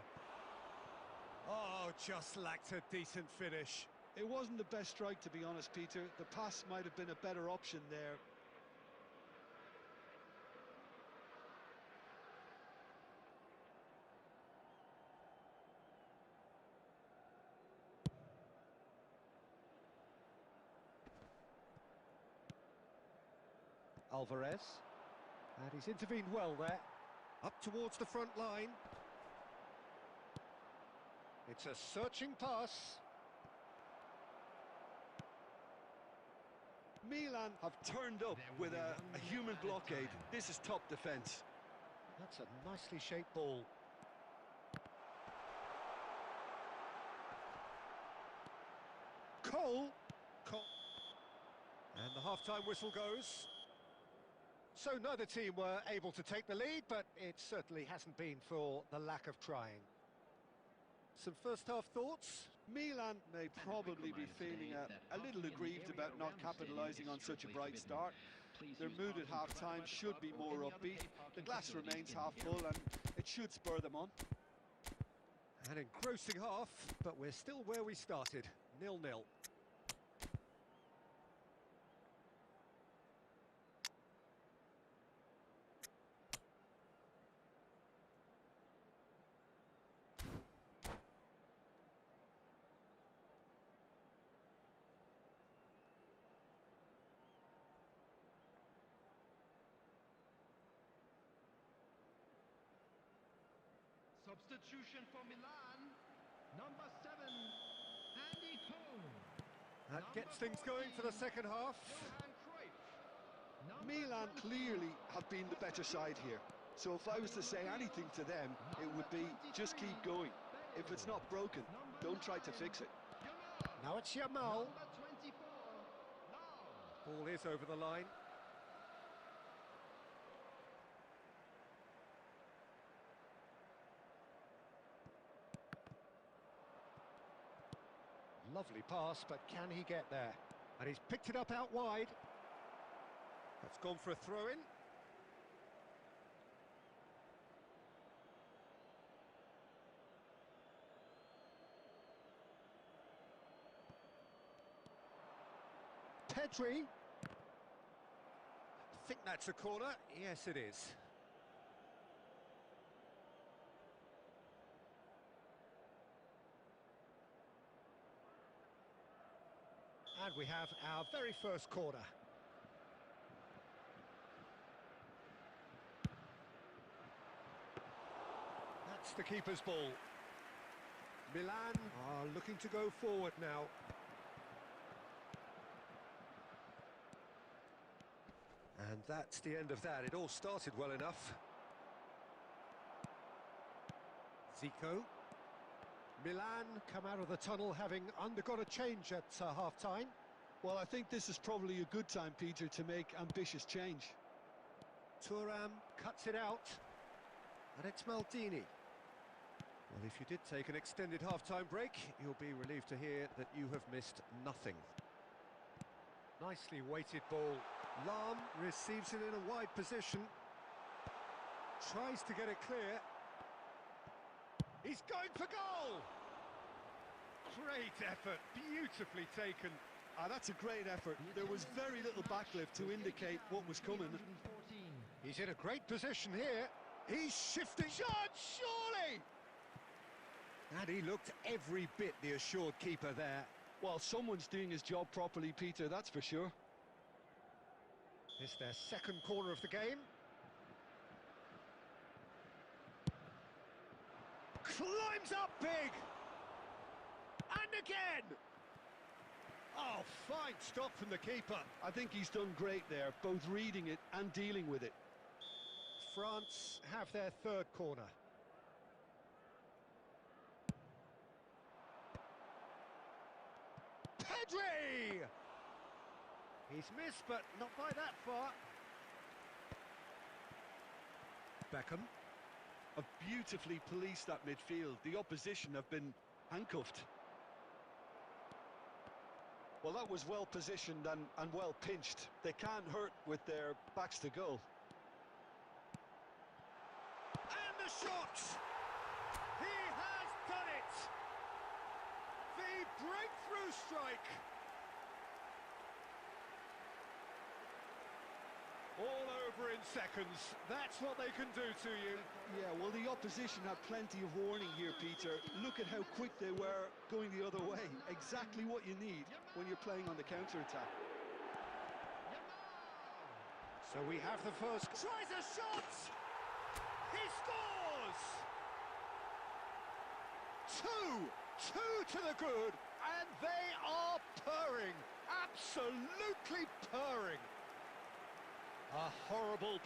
Oh, just lacked a decent finish. It wasn't the best strike, to be honest, Peter. The pass might have been a better option there. Alvarez. And he's intervened well there. Up towards the front line. It's a searching pass. Milan have turned up with a human blockade. This is top defence. That's a nicely shaped ball. Cole. And the half-time whistle goes. So neither team were able to take the lead, but it certainly hasn't been for the lack of trying. Some first-half thoughts? Milan may probably be feeling a little aggrieved about not capitalising on such a bright start. Their mood at half-time should be more upbeat. The glass remains half full and it should spur them on. An engrossing half, but we're still where we started, 0-0. Substitution for Milan, number 7, Andy Cole. That gets things going for the second half. Milan clearly have been the better side here. So if I was to say anything to them, it would be just keep going. If it's not broken, don't try to fix it. Now it's Yamal. Ball is over the line. Lovely pass, but can he get there? And he's picked it up out wide. That's gone for a throw-in. Pedri. I think that's a corner. Yes, it is. And we have our very first corner. That's the keeper's ball. Milan are looking to go forward now. And that's the end of that. It all started well enough. Zico. Milan come out of the tunnel having undergone a change at half-time. Well, I think this is probably a good time, Peter, to make ambitious change. Thuram cuts it out. And it's Maldini. Well, if you did take an extended half-time break, you'll be relieved to hear that you have missed nothing. Nicely weighted ball. Lahm receives it in a wide position. Tries to get it clear. He's going for goal! Great effort, beautifully taken. That's a great effort. There was very little backlift to indicate what was coming. He's in a great position here. He's shifting. Shot, surely! And he looked every bit the assured keeper there. Well, someone's doing his job properly, Peter, that's for sure. It's their second corner of the game. Climbs up big! And again! Oh, fine stop from the keeper. I think he's done great there, both reading it and dealing with it. France have their third corner. Pedri! He's missed, but not by that far. Beckham. Have beautifully policed that midfield. The opposition have been handcuffed. Well, that was well positioned and well pinched. They can't hurt with their backs to goal. And the shot! He has done it! The breakthrough strike! All over in seconds. That's what they can do to you. Yeah, well, the opposition had plenty of warning here, Peter. Look at how quick they were going the other way. Exactly what you need when you're playing on the counter-attack. So we have the first... Tries a shot! He scores! Two to the good, and they are purring. Absolutely purring. A horrible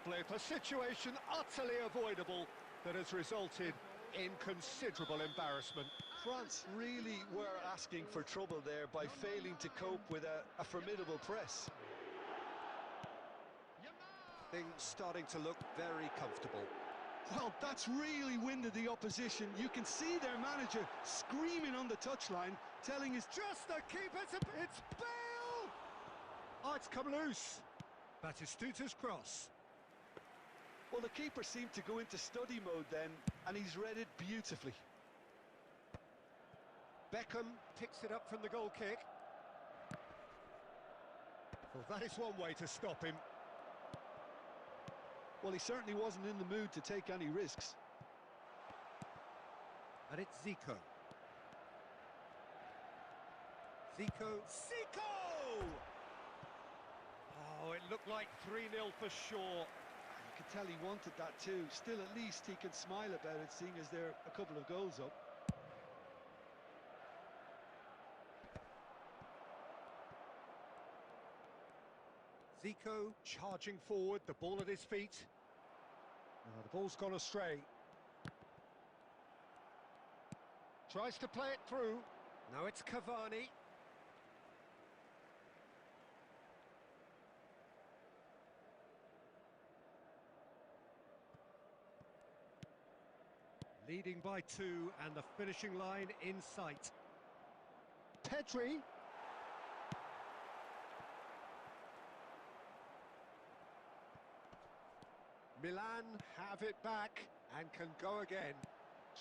blip, a situation utterly avoidable that has resulted in considerable embarrassment. France really were asking for trouble there by failing to cope with a formidable press. Things starting to look very comfortable. Well, that's really winded the opposition. You can see their manager screaming on the touchline, telling his... Just the keeper to... It's Bale! Oh, it's come loose. Batistuta's cross. Well, the keeper seemed to go into study mode then, and he's read it beautifully. Beckham picks it up from the goal kick. Well, that is one way to stop him. Well, he certainly wasn't in the mood to take any risks. And it's Zico. Zico! Oh, it looked like 3-0 for sure. You could tell he wanted that too. Still, at least he can smile about it, seeing as they're a couple of goals up. Zico charging forward, the ball at his feet. Oh, the ball's gone astray. Tries to play it through. Now it's Cavani. Leading by 2 and the finishing line in sight. Pedri. Milan have it back and can go again.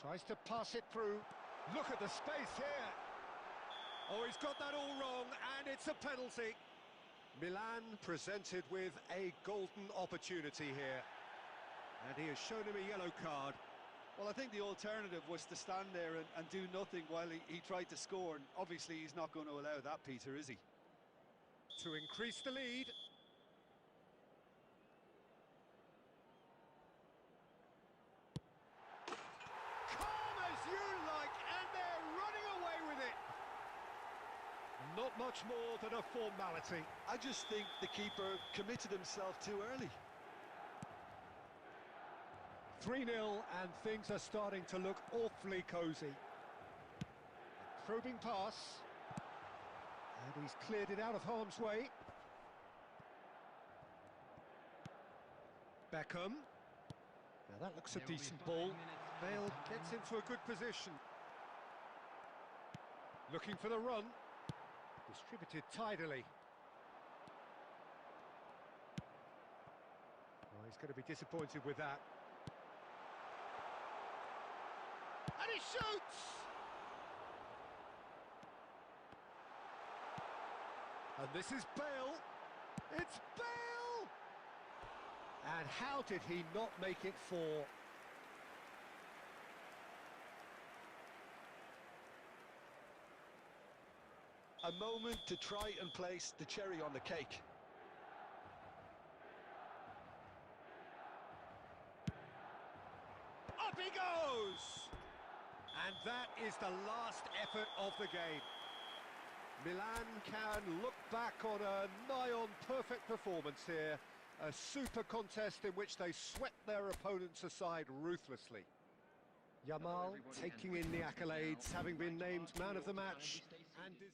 Tries to pass it through. Look at the space here. Oh, he's got that all wrong, and it's a penalty. Milan presented with a golden opportunity here. And he has shown him a yellow card. Well, I think the alternative was to stand there and do nothing while he tried to score. And obviously, he's not going to allow that, Peter, is he? To increase the lead. Calm as you like, and they're running away with it. Not much more than a formality. I just think the keeper committed himself too early. 3-0, and things are starting to look awfully cosy. Probing pass. And he's cleared it out of harm's way. Beckham. Now that looks a decent ball. Bale gets into a good position. Looking for the run. Distributed tidily. Oh, he's going to be disappointed with that. And he shoots! And this is Bale. It's Bale! And how did he not make it 4? A moment to try and place the cherry on the cake. Up he goes! And that is the last effort of the game. Milan can look back on a nigh-on perfect performance here. A super contest in which they swept their opponents aside ruthlessly. Yamal taking in the accolades, having been named man of the match And is...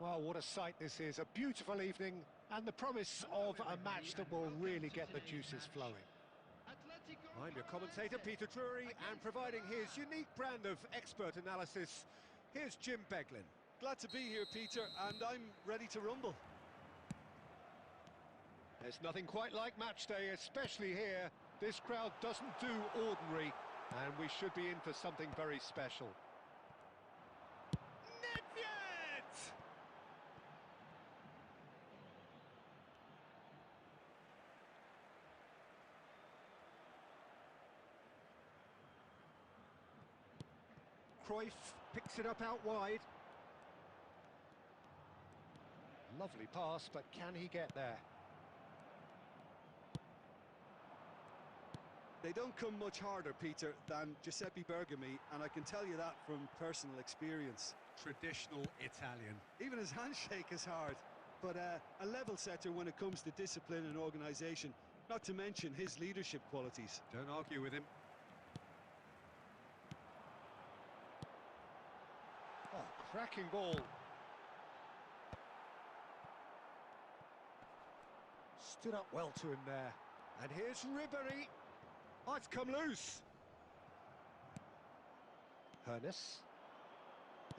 Well, what a sight this is. A beautiful evening and the promise of a match that will really get the juices flowing. I'm your commentator, Peter Drury, and providing his unique brand of expert analysis, here's Jim Beglin. Glad to be here, Peter, and I'm ready to rumble. There's nothing quite like match day, especially here. This crowd doesn't do ordinary, and we should be in for something very special. Cruyff picks it up out wide. Lovely pass, but can he get there? They don't come much harder, Peter, than Giuseppe Bergomi, and I can tell you that from personal experience. Traditional Italian. Even his handshake is hard, but a level setter when it comes to discipline and organisation, not to mention his leadership qualities. Don't argue with him. Oh, cracking ball. Stood up well to him there. And here's Ribery. Oh, it's come loose. Hernes.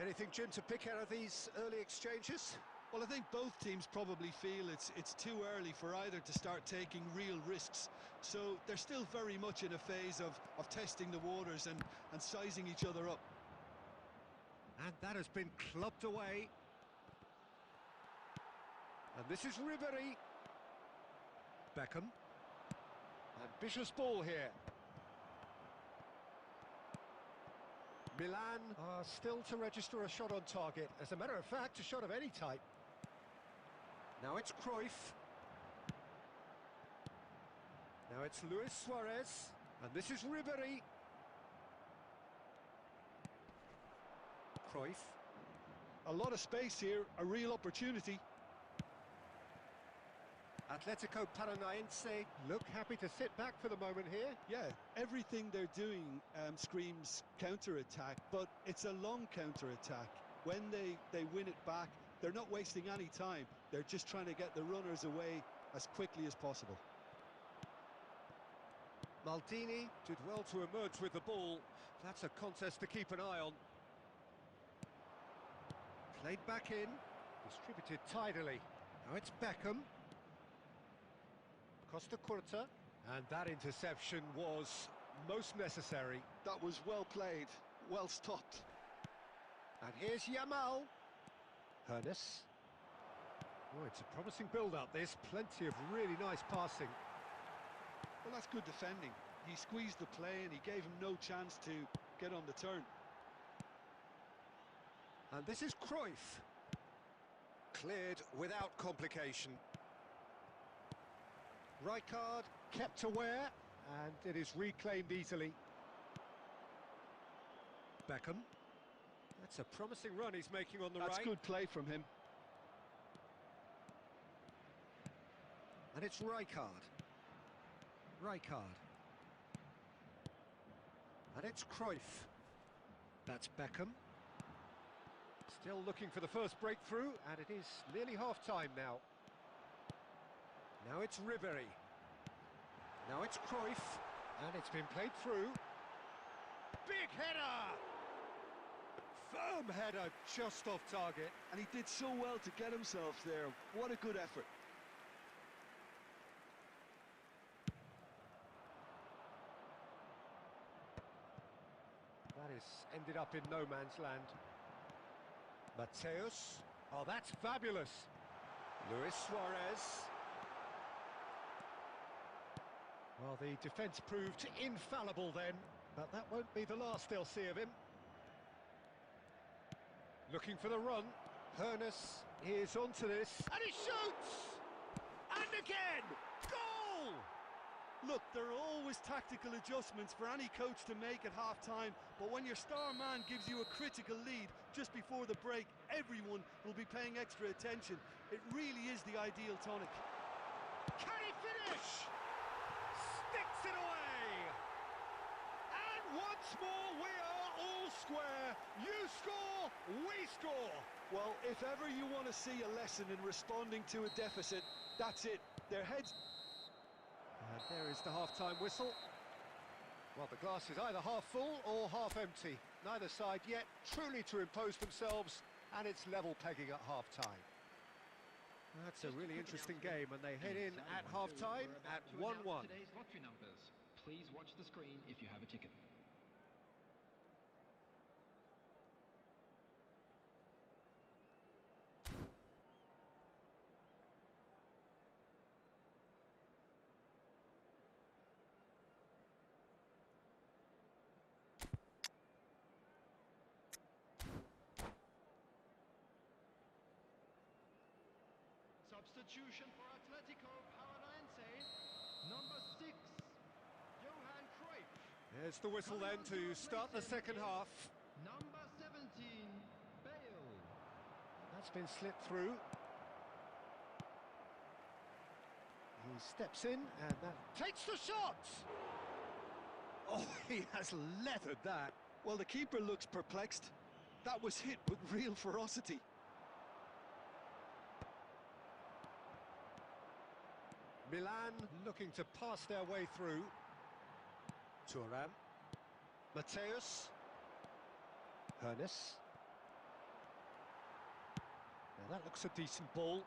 Anything, Jim, to pick out of these early exchanges? Well, I think both teams probably feel it's too early for either to start taking real risks. So they're still very much in a phase of testing the waters and sizing each other up. And that has been clubbed away. And this is Ribery. Beckham. Ambitious ball here. Milan are still to register a shot on target. As a matter of fact, a shot of any type. Now it's Cruyff. Now it's Luis Suarez. And this is Ribery. Cruyff. A lot of space here, a real opportunity. Atletico Paranaense look happy to sit back for the moment here. Yeah, everything they're doing screams counter-attack, but it's a long counter-attack. When they win it back, they're not wasting any time. They're just trying to get the runners away as quickly as possible. Maldini did well to emerge with the ball. That's a contest to keep an eye on. Played back in, distributed tidily. Now it's Beckham. Costa Curta, and that interception was most necessary. That was well played, well stopped. And here's Yamal. Hernes. Oh, it's a promising build-up, this. Plenty of really nice passing. Well, that's good defending. He squeezed the play and he gave him no chance to get on the turn. And this is Cruyff. Cleared without complication. Rijkaard kept aware, and it is reclaimed easily. Beckham. That's a promising run he's making on the right. That's good play from him. And it's Rijkaard. Rijkaard. And it's Cruyff. That's Beckham. Still looking for the first breakthrough, and it is nearly half-time now. Now it's Ribery. Now it's Cruyff. And it's been played through. Big header! Firm header, just off target. And he did so well to get himself there. What a good effort. That has ended up in no man's land. Mateus. Oh, that's fabulous. Luis Suarez. Well, the defence proved infallible then, but that won't be the last they'll see of him. Looking for the run. Hernes is onto this. And he shoots! And again! Goal! Look, there are always tactical adjustments for any coach to make at half-time, but when your star man gives you a critical lead just before the break, everyone will be paying extra attention. It really is the ideal tonic. Can he finish? Sticks it away! And once more we are all square. You score, we score. Well, if ever you want to see a lesson in responding to a deficit, that's it. Their heads... And there is the half-time whistle. Well, the glass is either half full or half empty. Neither side yet truly to impose themselves, and it's level pegging at half-time. That's a really interesting game, and they head in at half-time at 1-1. Today's lottery numbers. Please watch the screen if you have a ticket. Substitution for Atletico Paranaense, number 6, Johan Cruyff. There's the whistle then to start the second half. Number 17, Bale. That's been slipped through. He steps in, and that takes the shot! Oh, he has leathered that. Well, the keeper looks perplexed. That was hit with real ferocity. Milan looking to pass their way through. Thuram. Mateus. Hernes. Now that looks a decent ball.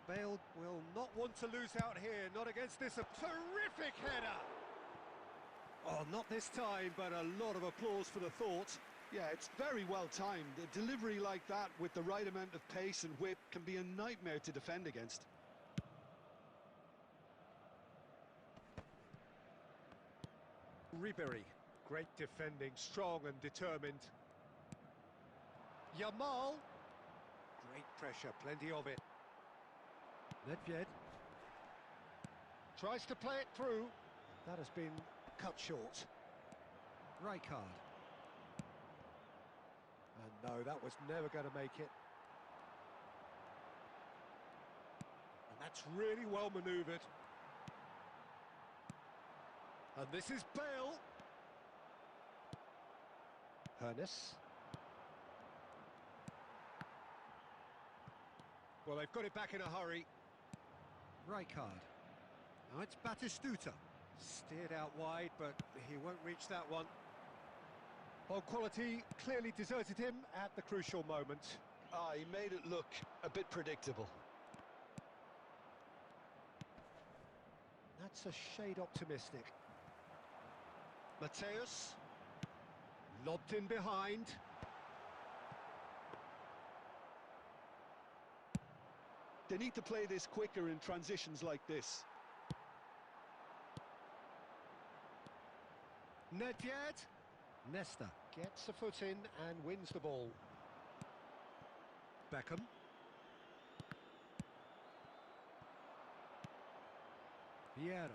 Bale will not want to lose out here, not against this. A terrific header! Oh, not this time, but a lot of applause for the thought. Yeah, it's very well timed. A delivery like that with the right amount of pace and whip can be a nightmare to defend against. Ribery, great defending, strong and determined. Yamal, great pressure, plenty of it. Nedved tries to play it through. That has been cut short. Rijkaard. And no, that was never going to make it. And that's really well manoeuvred. And this is Bale. Hernes. Well, they've got it back in a hurry. Rijkaard. Now it's Batistuta. Steered out wide, but he won't reach that one. Ball quality clearly deserted him at the crucial moment. He made it look a bit predictable. That's a shade optimistic. Mateus. Lobbed in behind. They need to play this quicker in transitions like this. Nedved. Nesta gets a foot in and wins the ball. Beckham. Vieira.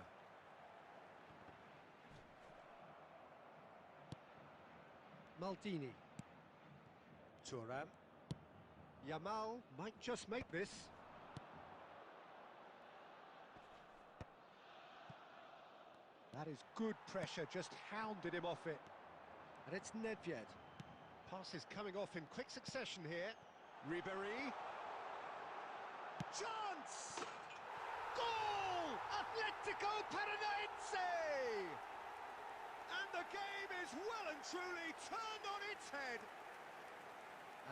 Maldini. Thuram. Yamal might just make this. That is good pressure, just hounded him off it. And it's Nedved. Passes coming off in quick succession here. Ribery. Chance! Goal! Atletico Paranaense! And the game is well and truly turned on its head.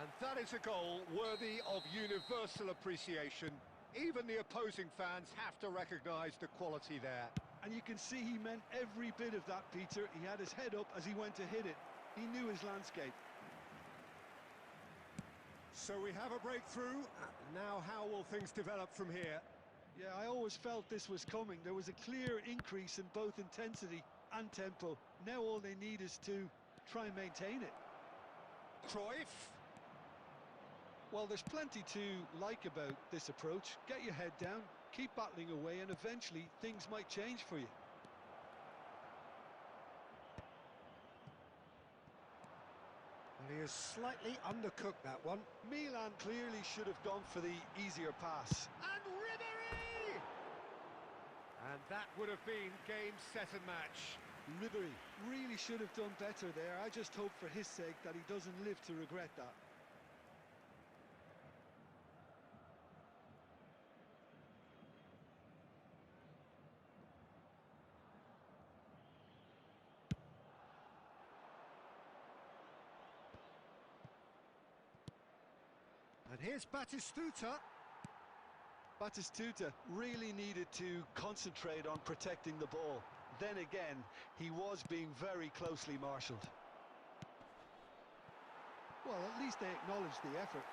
And that is a goal worthy of universal appreciation. Even the opposing fans have to recognise the quality there. And you can see he meant every bit of that, Peter. He had his head up as he went to hit it. He knew his landscape. So we have a breakthrough. Now how will things develop from here? Yeah, I always felt this was coming. There was a clear increase in both intensity and tempo. Now all they need is to try and maintain it. Cruyff. Well, there's plenty to like about this approach. Get your head down, keep battling away, and eventually things might change for you. Well, he has slightly undercooked that one. Milan clearly should have gone for the easier pass. And Ribery! And that would have been game, set and match. Ribery really should have done better there. I just hope for his sake that he doesn't live to regret that. And here's Batistuta. Batistuta really needed to concentrate on protecting the ball. Then again, he was being very closely marshalled. Well, at least they acknowledged the effort.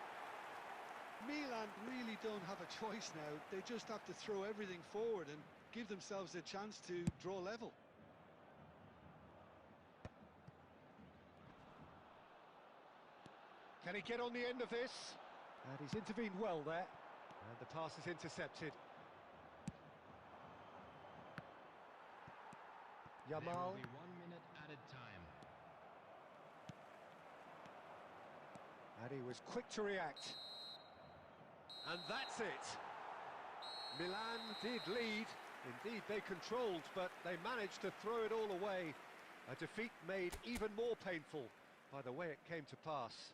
Milan really don't have a choice now. They just have to throw everything forward and give themselves a chance to draw level. Can he get on the end of this? And he's intervened well there. And the pass is intercepted. There Yamal. will be 1 minute added time. And he was quick to react. And that's it. Milan did lead. Indeed, they controlled, but they managed to throw it all away. A defeat made even more painful by the way it came to pass.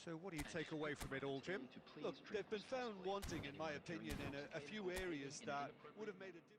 So what do you take away from it all, Jim? Look, they've been found wanting, in my opinion, in a few areas that would have made a difference.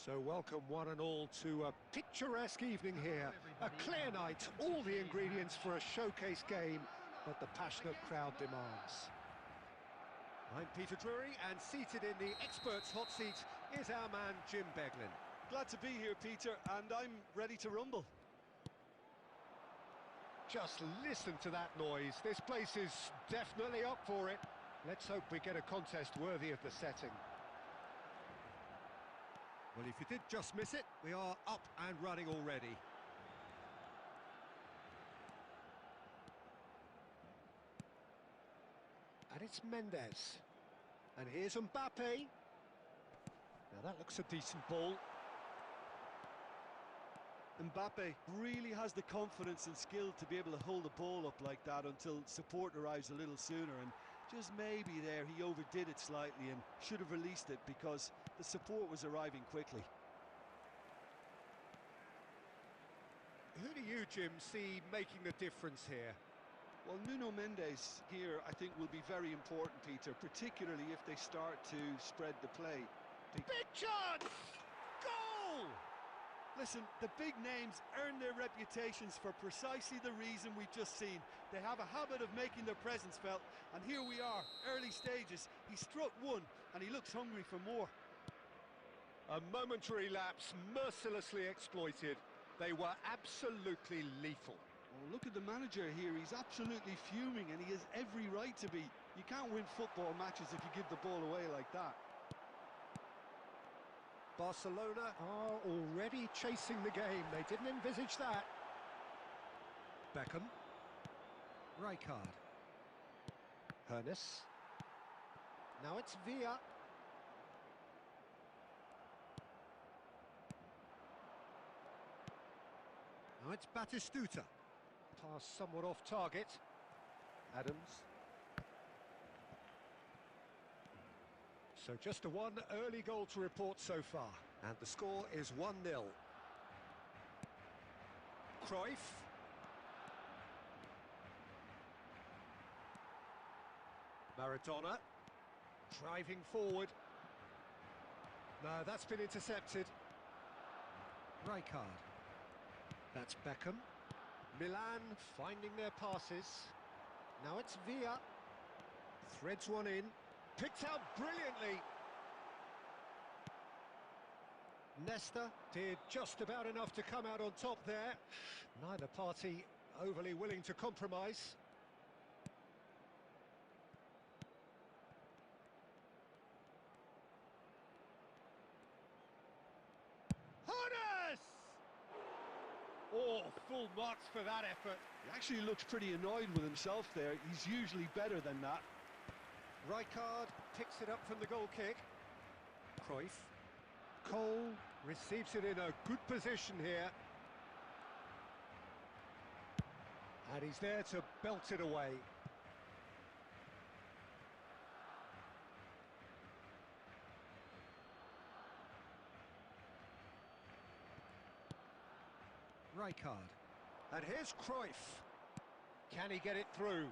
So welcome one and all to a picturesque evening here. A clear night, all the ingredients for a showcase game that the passionate crowd demands. I'm Peter Drury, and seated in the experts' hot seat is our man Jim Beglin. Glad to be here, Peter, and I'm ready to rumble. Just listen to that noise. This place is definitely up for it. Let's hope we get a contest worthy of the setting. Well, if you did just miss it, we are up and running already. And it's Mendes. And here's Mbappe. Now that looks a decent ball. Mbappe really has the confidence and skill to be able to hold the ball up like that until support arrives a little sooner, and just maybe there he overdid it slightly and should have released it because the support was arriving quickly. Who do you, Jim, see making the difference here? Well, Nuno Mendes here, I think, will be very important, Peter, particularly if they start to spread the play. Big chance! Goal! Listen, the big names earn their reputations for precisely the reason we've just seen. They have a habit of making their presence felt, and here we are, early stages. He struck one, and he looks hungry for more. A momentary lapse, mercilessly exploited. They were absolutely lethal. Oh, look at the manager here. He's absolutely fuming, and he has every right to be. You can't win football matches if you give the ball away like that. Barcelona are already chasing the game. They didn't envisage that. Beckham. Rijkaard. Hernes. Now it's Villa. Now it's Batistuta. Pass somewhat off target. Adams. So just a one early goal to report so far. And the score is 1-0. Cruyff. Maradona. Driving forward. No, that's been intercepted. Rijkaard. That's Beckham. Milan finding their passes. Now it's Villa. Threads one in. Picked out brilliantly. Nesta did just about enough to come out on top there. Neither party overly willing to compromise. Hernes! Oh, full marks for that effort. He actually looks pretty annoyed with himself there. He's usually better than that. Rijkaard picks it up from the goal kick. Cruyff. Cole receives it in a good position here. And he's there to belt it away. Rijkaard. And here's Cruyff. Can he get it through?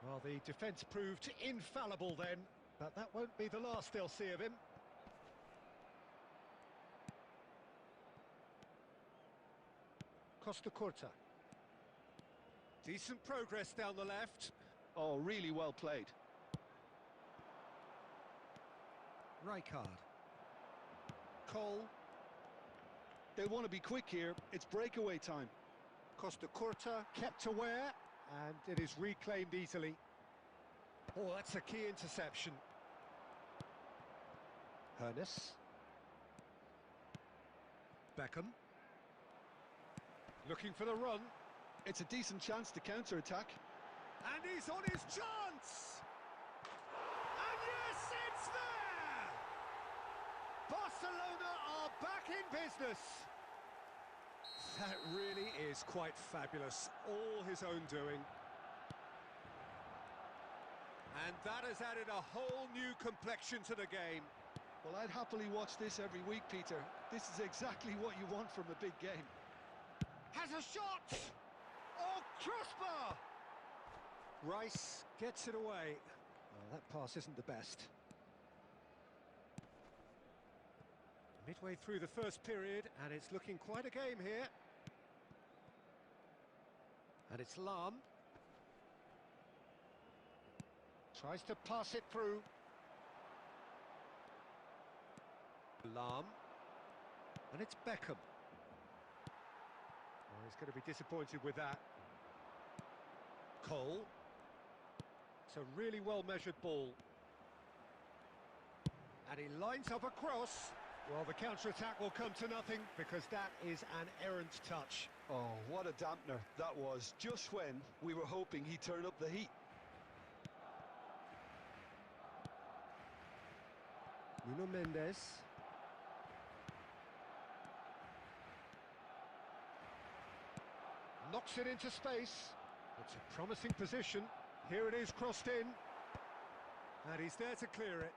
Well, the defence proved infallible then, but that won't be the last they'll see of him. Costa Curta. Decent progress down the left. Oh, really well played. Rijkaard. Cole. They want to be quick here. It's breakaway time. Costa Curta kept aware, and it is reclaimed easily. Oh, that's a key interception. Hernes. Beckham. Looking for the run. It's a decent chance to counter-attack. And he's on his chance! And yes, it's there! Barcelona are back in business. That really is quite fabulous. All his own doing. And that has added a whole new complexion to the game. Well, I'd happily watch this every week, Peter. This is exactly what you want from a big game. Has a shot! Oh, crossbar! Rice gets it away. Well, that pass isn't the best. Midway through the first period, and it's looking quite a game here. And it's Lam. Tries to pass it through. Alarm. And it's Beckham. Oh, he's going to be disappointed with that. Cole. It's a really well-measured ball. And he lines up a cross. Well, the counter-attack will come to nothing because that is an errant touch. Oh, what a dampener that was, just when we were hoping he'd turn up the heat. Nuno Mendes. Knocks it into space. It's a promising position. Here it is, crossed in. And he's there to clear it.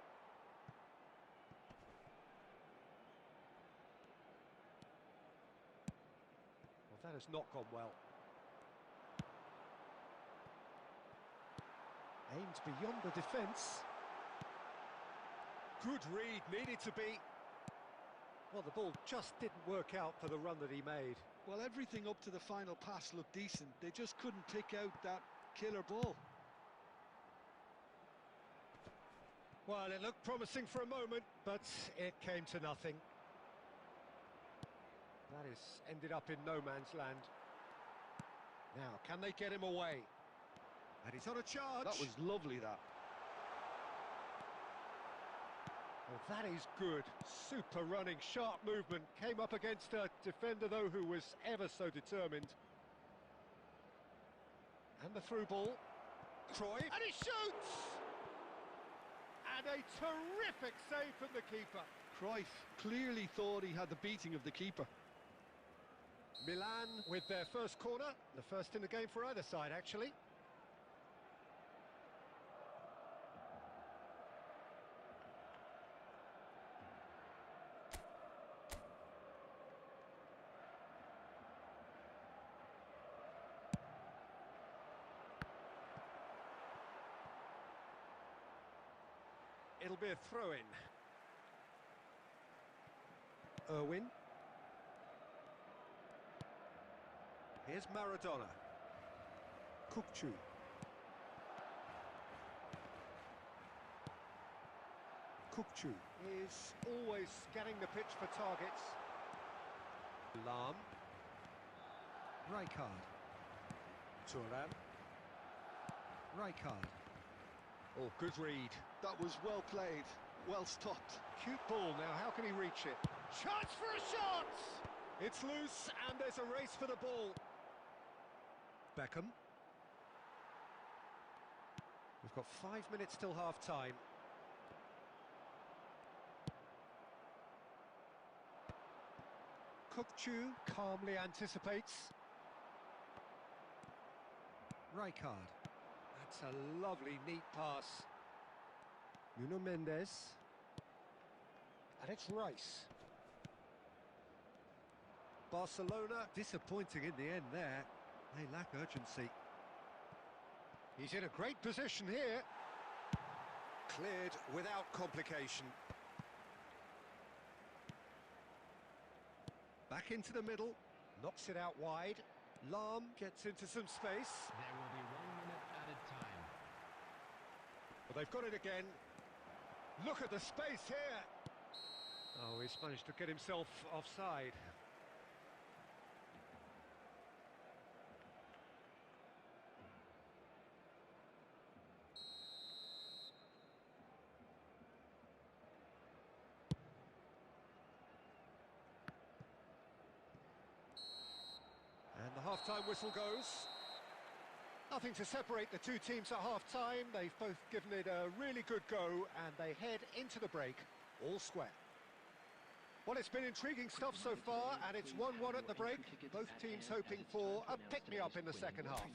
Well, that has not gone well. Aimed beyond the defence. Good read, needed to be. Well, the ball just didn't work out for the run that he made. Well, everything up to the final pass looked decent. They just couldn't pick out that killer ball. Well, it looked promising for a moment, but it came to nothing. That has ended up in no man's land. Now, can they get him away? And he's on a charge. That was lovely, that. Well, that is good. Super running, sharp movement. Came up against a defender, though, who was ever so determined. And the through ball. Cruyff. And he shoots! And a terrific save from the keeper. Cruyff clearly thought he had the beating of the keeper. Milan with their first corner. The first in the game for either side, actually. It'll be a throw-in. Irwin. Here's Maradona. Kukçu. Kukçu is always scanning the pitch for targets. Alarm. Rijkaard. Thuram. Rijkaard. Oh, good read. That was well played, well stopped. Cute ball now, how can he reach it? Chance for a shot! It's loose and there's a race for the ball. Beckham. We've got 5 minutes till half-time. Kukçu calmly anticipates. Rijkaard. That's a lovely, neat pass. Nuno Mendes. And it's Rice. Barcelona Disappointing in the end there. They lack urgency. He's in a great position here. Cleared without complication. Back into the middle. Knocks it out wide. Lahm gets into some space. There will be 1 minute added time. But they've got it again. Look at the space here. Oh, he's managed to get himself offside. And the half-time whistle goes. Nothing to separate the two teams at half-time. They've both given it a really good go, and they head into the break all square. Well, it's been intriguing stuff so far, and it's 1-1 at the break. Both teams hoping for a pick-me-up in the second half.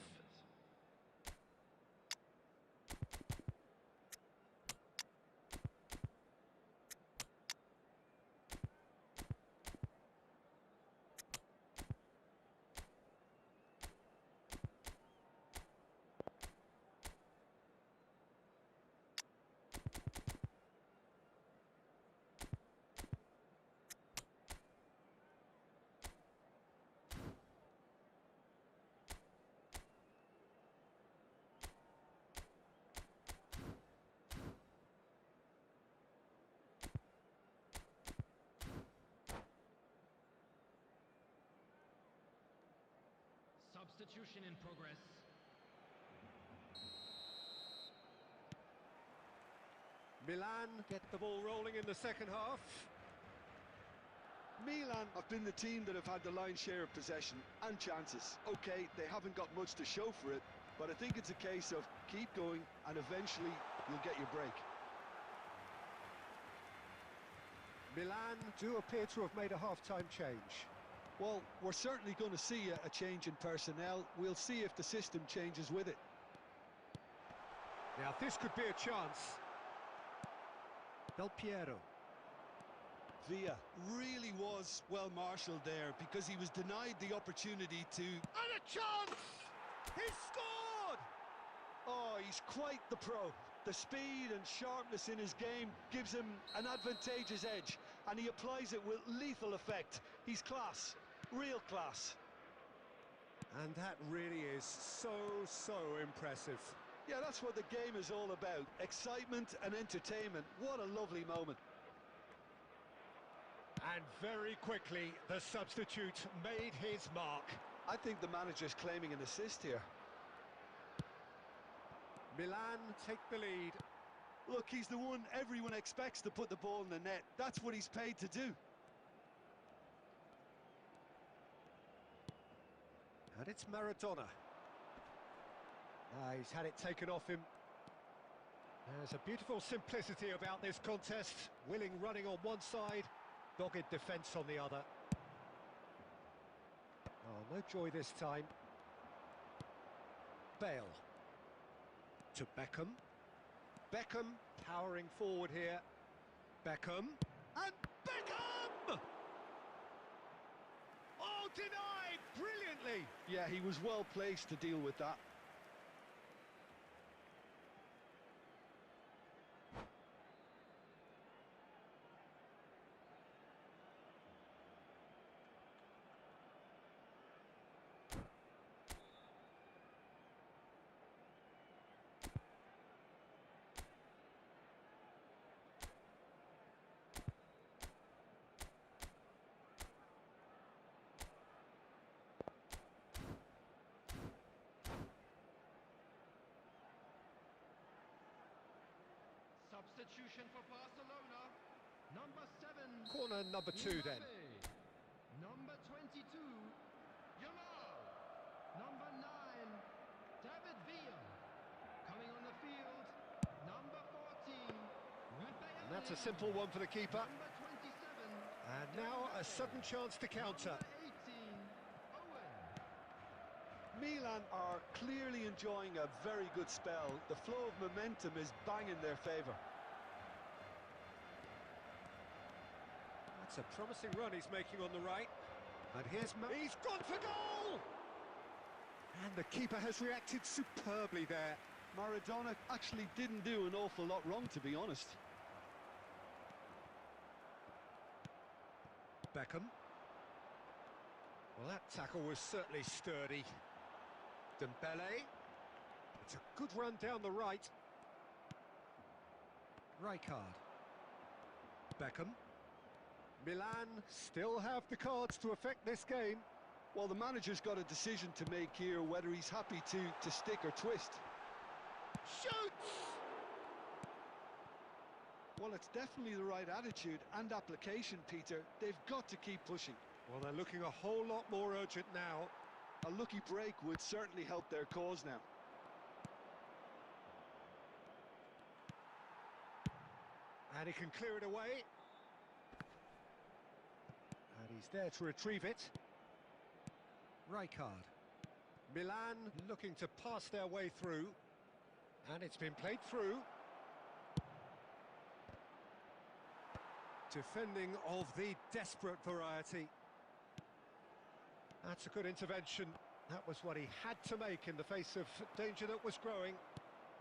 Substitution in progress. Milan get the ball rolling in the second half. Milan have been the team that have had the lion's share of possession and chances. Okay, they haven't got much to show for it, but I think it's a case of keep going and eventually you'll get your break. Milan do appear to have made a half-time change. Well, we're certainly going to see a change in personnel. We'll see if the system changes with it. Now this could be a chance. Del Piero. Villa really was well marshalled there because he was denied the opportunity to... And a chance! He's scored! Oh, he's quite the pro. The speed and sharpness in his game gives him an advantageous edge, and he applies it with lethal effect. He's class, real class. And that really is so impressive. Yeah, that's what the game is all about. Excitement and entertainment. What a lovely moment. And very quickly, the substitute made his mark. I think the manager's claiming an assist here. Milan take the lead. Look, he's the one everyone expects to put the ball in the net. That's what he's paid to do. And it's Maradona. He's had it taken off him. There's a beautiful simplicity about this contest. Willing running on one side, dogged defence on the other. Oh, no joy this time. Bale. To Beckham. Beckham powering forward here. Beckham. And Beckham! Oh, denied brilliantly! Yeah, he was well placed to deal with that. Substitution for Barcelona. Number 7. Corner number 2 then. Number 22. Yamal. Number 9. David Villa. Coming on the field. Number 14. And that's a simple one for the keeper. Number 27. And now a sudden chance to counter. Number 18. Owen. Milan are clearly enjoying a very good spell. The flow of momentum is bang in their favour. That's a promising run he's making on the right. And here's he's gone for goal! And the keeper has reacted superbly there. Maradona actually didn't do an awful lot wrong, to be honest. Beckham. Well, that tackle was certainly sturdy. Dembele. It's a good run down the right. Rijkaard. Beckham. Milan still have the cards to affect this game. Well, the manager's got a decision to make here, whether he's happy to stick or twist. Shoots! Well, it's definitely the right attitude and application, Peter. They've got to keep pushing. Well, they're looking a whole lot more urgent now. A lucky break would certainly help their cause now. And he can clear it away. And he's there to retrieve it. Rijkaard. Milan looking to pass their way through. And it's been played through. Defending of the desperate variety. That's a good intervention. That was what he had to make in the face of danger that was growing.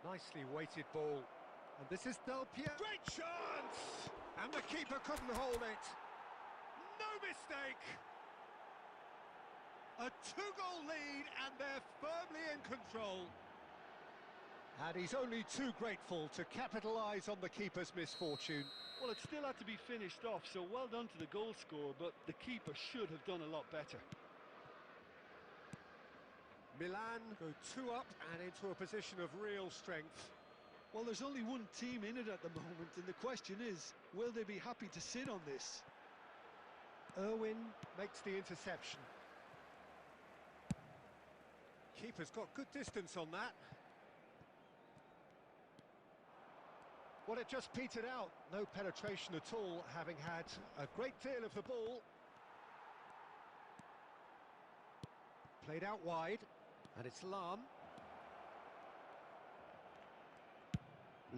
Nicely weighted ball. And this is Del Piero. Great chance! And the keeper couldn't hold it. No mistake! A 2-goal lead and they're firmly in control. And he's only too grateful to capitalise on the keeper's misfortune. Well, it still had to be finished off, so well done to the goal scorer, but the keeper should have done a lot better. Milan go 2 up and into a position of real strength. Well, there's only one team in it at the moment, and the question is, will they be happy to sit on this? Irwin makes the interception. Keeper's got good distance on that. Well, it just petered out. No penetration at all, having had a great deal of the ball. Played out wide, and it's Lahm.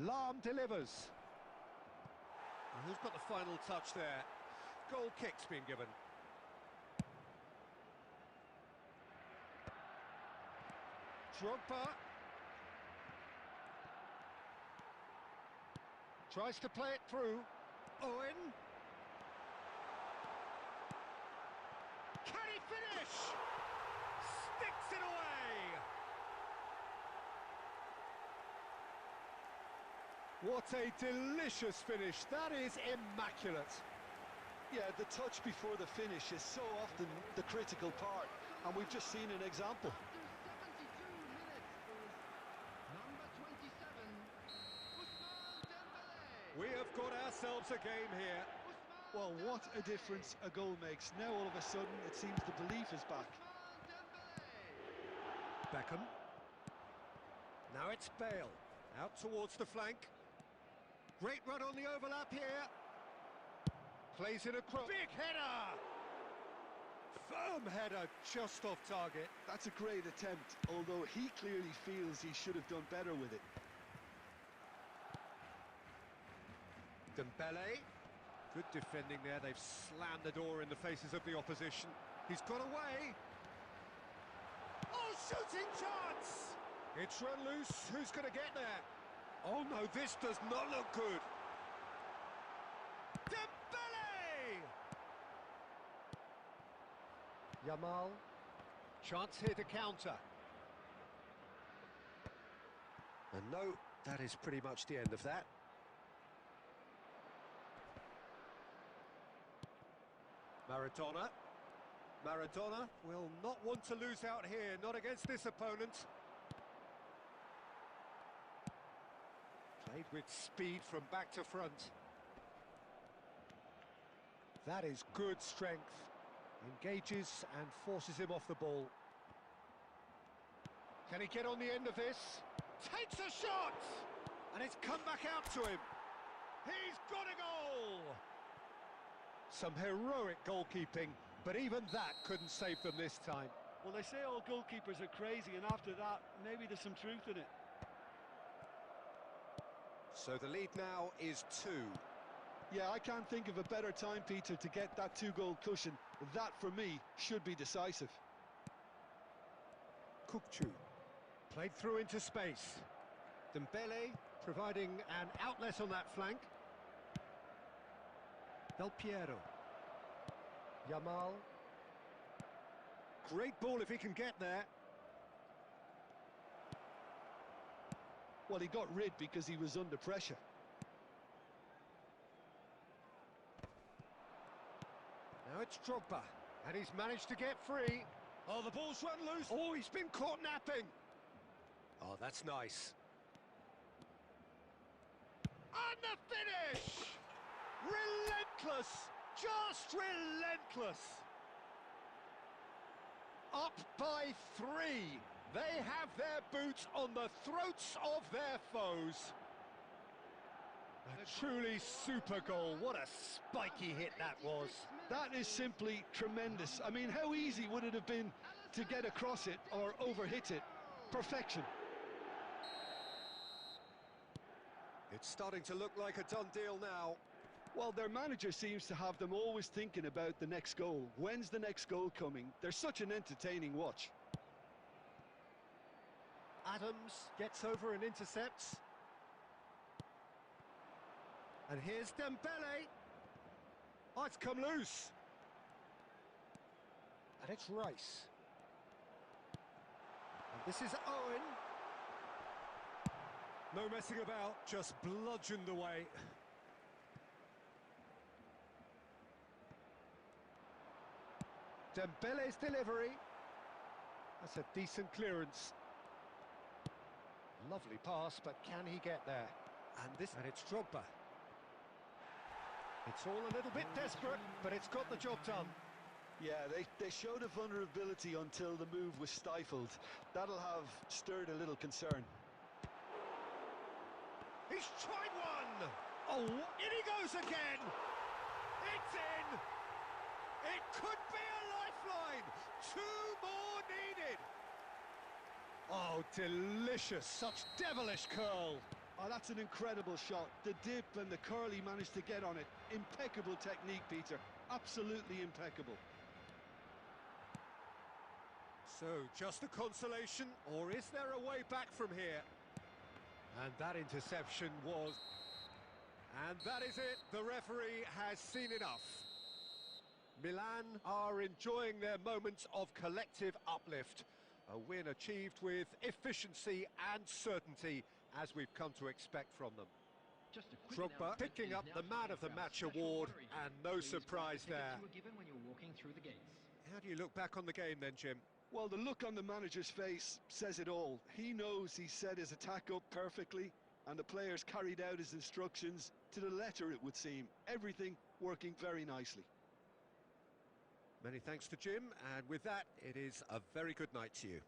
Lahm delivers. And who's got the final touch there? Goal kick's been given. Drogba. Tries to play it through. Owen. Can he finish? Sticks it away. What a delicious finish. That is immaculate. Yeah, the touch before the finish is so often the critical part, and we've just seen an example. We have got ourselves a game here. Well, what a difference a goal makes. Now all of a sudden it seems the belief is back. Beckham. Now it's Bale. Out towards the flank. Great run on the overlap here. Plays in a cross. Big header! Firm header, just off target. That's a great attempt, although he clearly feels he should have done better with it. Dembele. Good defending there. They've slammed the door in the faces of the opposition. He's got away. Oh, shooting chance! It's run loose. Who's going to get there? Oh no, this does not look good. Dembele! Yamal. Chance here to counter. And no, that is pretty much the end of that. Maradona. Maradona will not want to lose out here, not against this opponent. Played with speed from back to front. That is good strength. Engages and forces him off the ball. Can he get on the end of this? Takes a shot! And it's come back out to him. He's got a goal! Some heroic goalkeeping, but even that couldn't save them this time. Well, they say all goalkeepers are crazy, and after that, maybe there's some truth in it. So the lead now is 2. Yeah, I can't think of a better time, Peter, to get that 2-goal cushion. That, for me, should be decisive. Kukçu played through into space. Dembele providing an outlet on that flank. Del Piero. Yamal. Great ball if he can get there. Well, he got rid because he was under pressure. Now it's Drogba, and he's managed to get free. Oh, the ball's run loose. Oh, he's been caught napping. Oh, that's nice. And the finish! Relentless! Just relentless! Up by 3. They have their boots on the throats of their foes. A truly super goal. What a spiky hit that was. That is simply tremendous. I mean, how easy would it have been to get across it or overhit it? Perfection. It's starting to look like a done deal now. Well, their manager seems to have them always thinking about the next goal. When's the next goal coming? They're such an entertaining watch. Adams gets over and intercepts. And here's Dembele. Oh, it's come loose. And it's Rice. And this is Owen. No messing about, just bludgeoned away. Dembele's delivery. That's a decent clearance. Lovely pass, but can he get there? And it's Drogba. It's all a little bit desperate, but it's got the job done. Yeah, they showed a vulnerability until the move was stifled. That'll have stirred a little concern. He's tried one! Oh, in he goes again! It's in! It could be a lifeline! 2 more needed! Oh, delicious! Such devilish curl! Oh, that's an incredible shot. The dip and the curl he managed to get on it. Impeccable technique, Peter. Absolutely impeccable. So, just a consolation, or is there a way back from here? And that interception was... And that is it, the referee has seen enough. Milan are enjoying their moments of collective uplift. A win achieved with efficiency and certainty, as we've come to expect from them. Just a quick Drogba announcement, it picking is up now the Man time of the for our Match special award, lottery and game. no Please surprise grab the tickets there. you were given when you were walking through the gates. How do you look back on the game then, Jim? Well, the look on the manager's face says it all. He knows he set his attack up perfectly, and the players carried out his instructions to the letter, it would seem. Everything working very nicely. Many thanks to Jim, and with that, it is a very good night to you.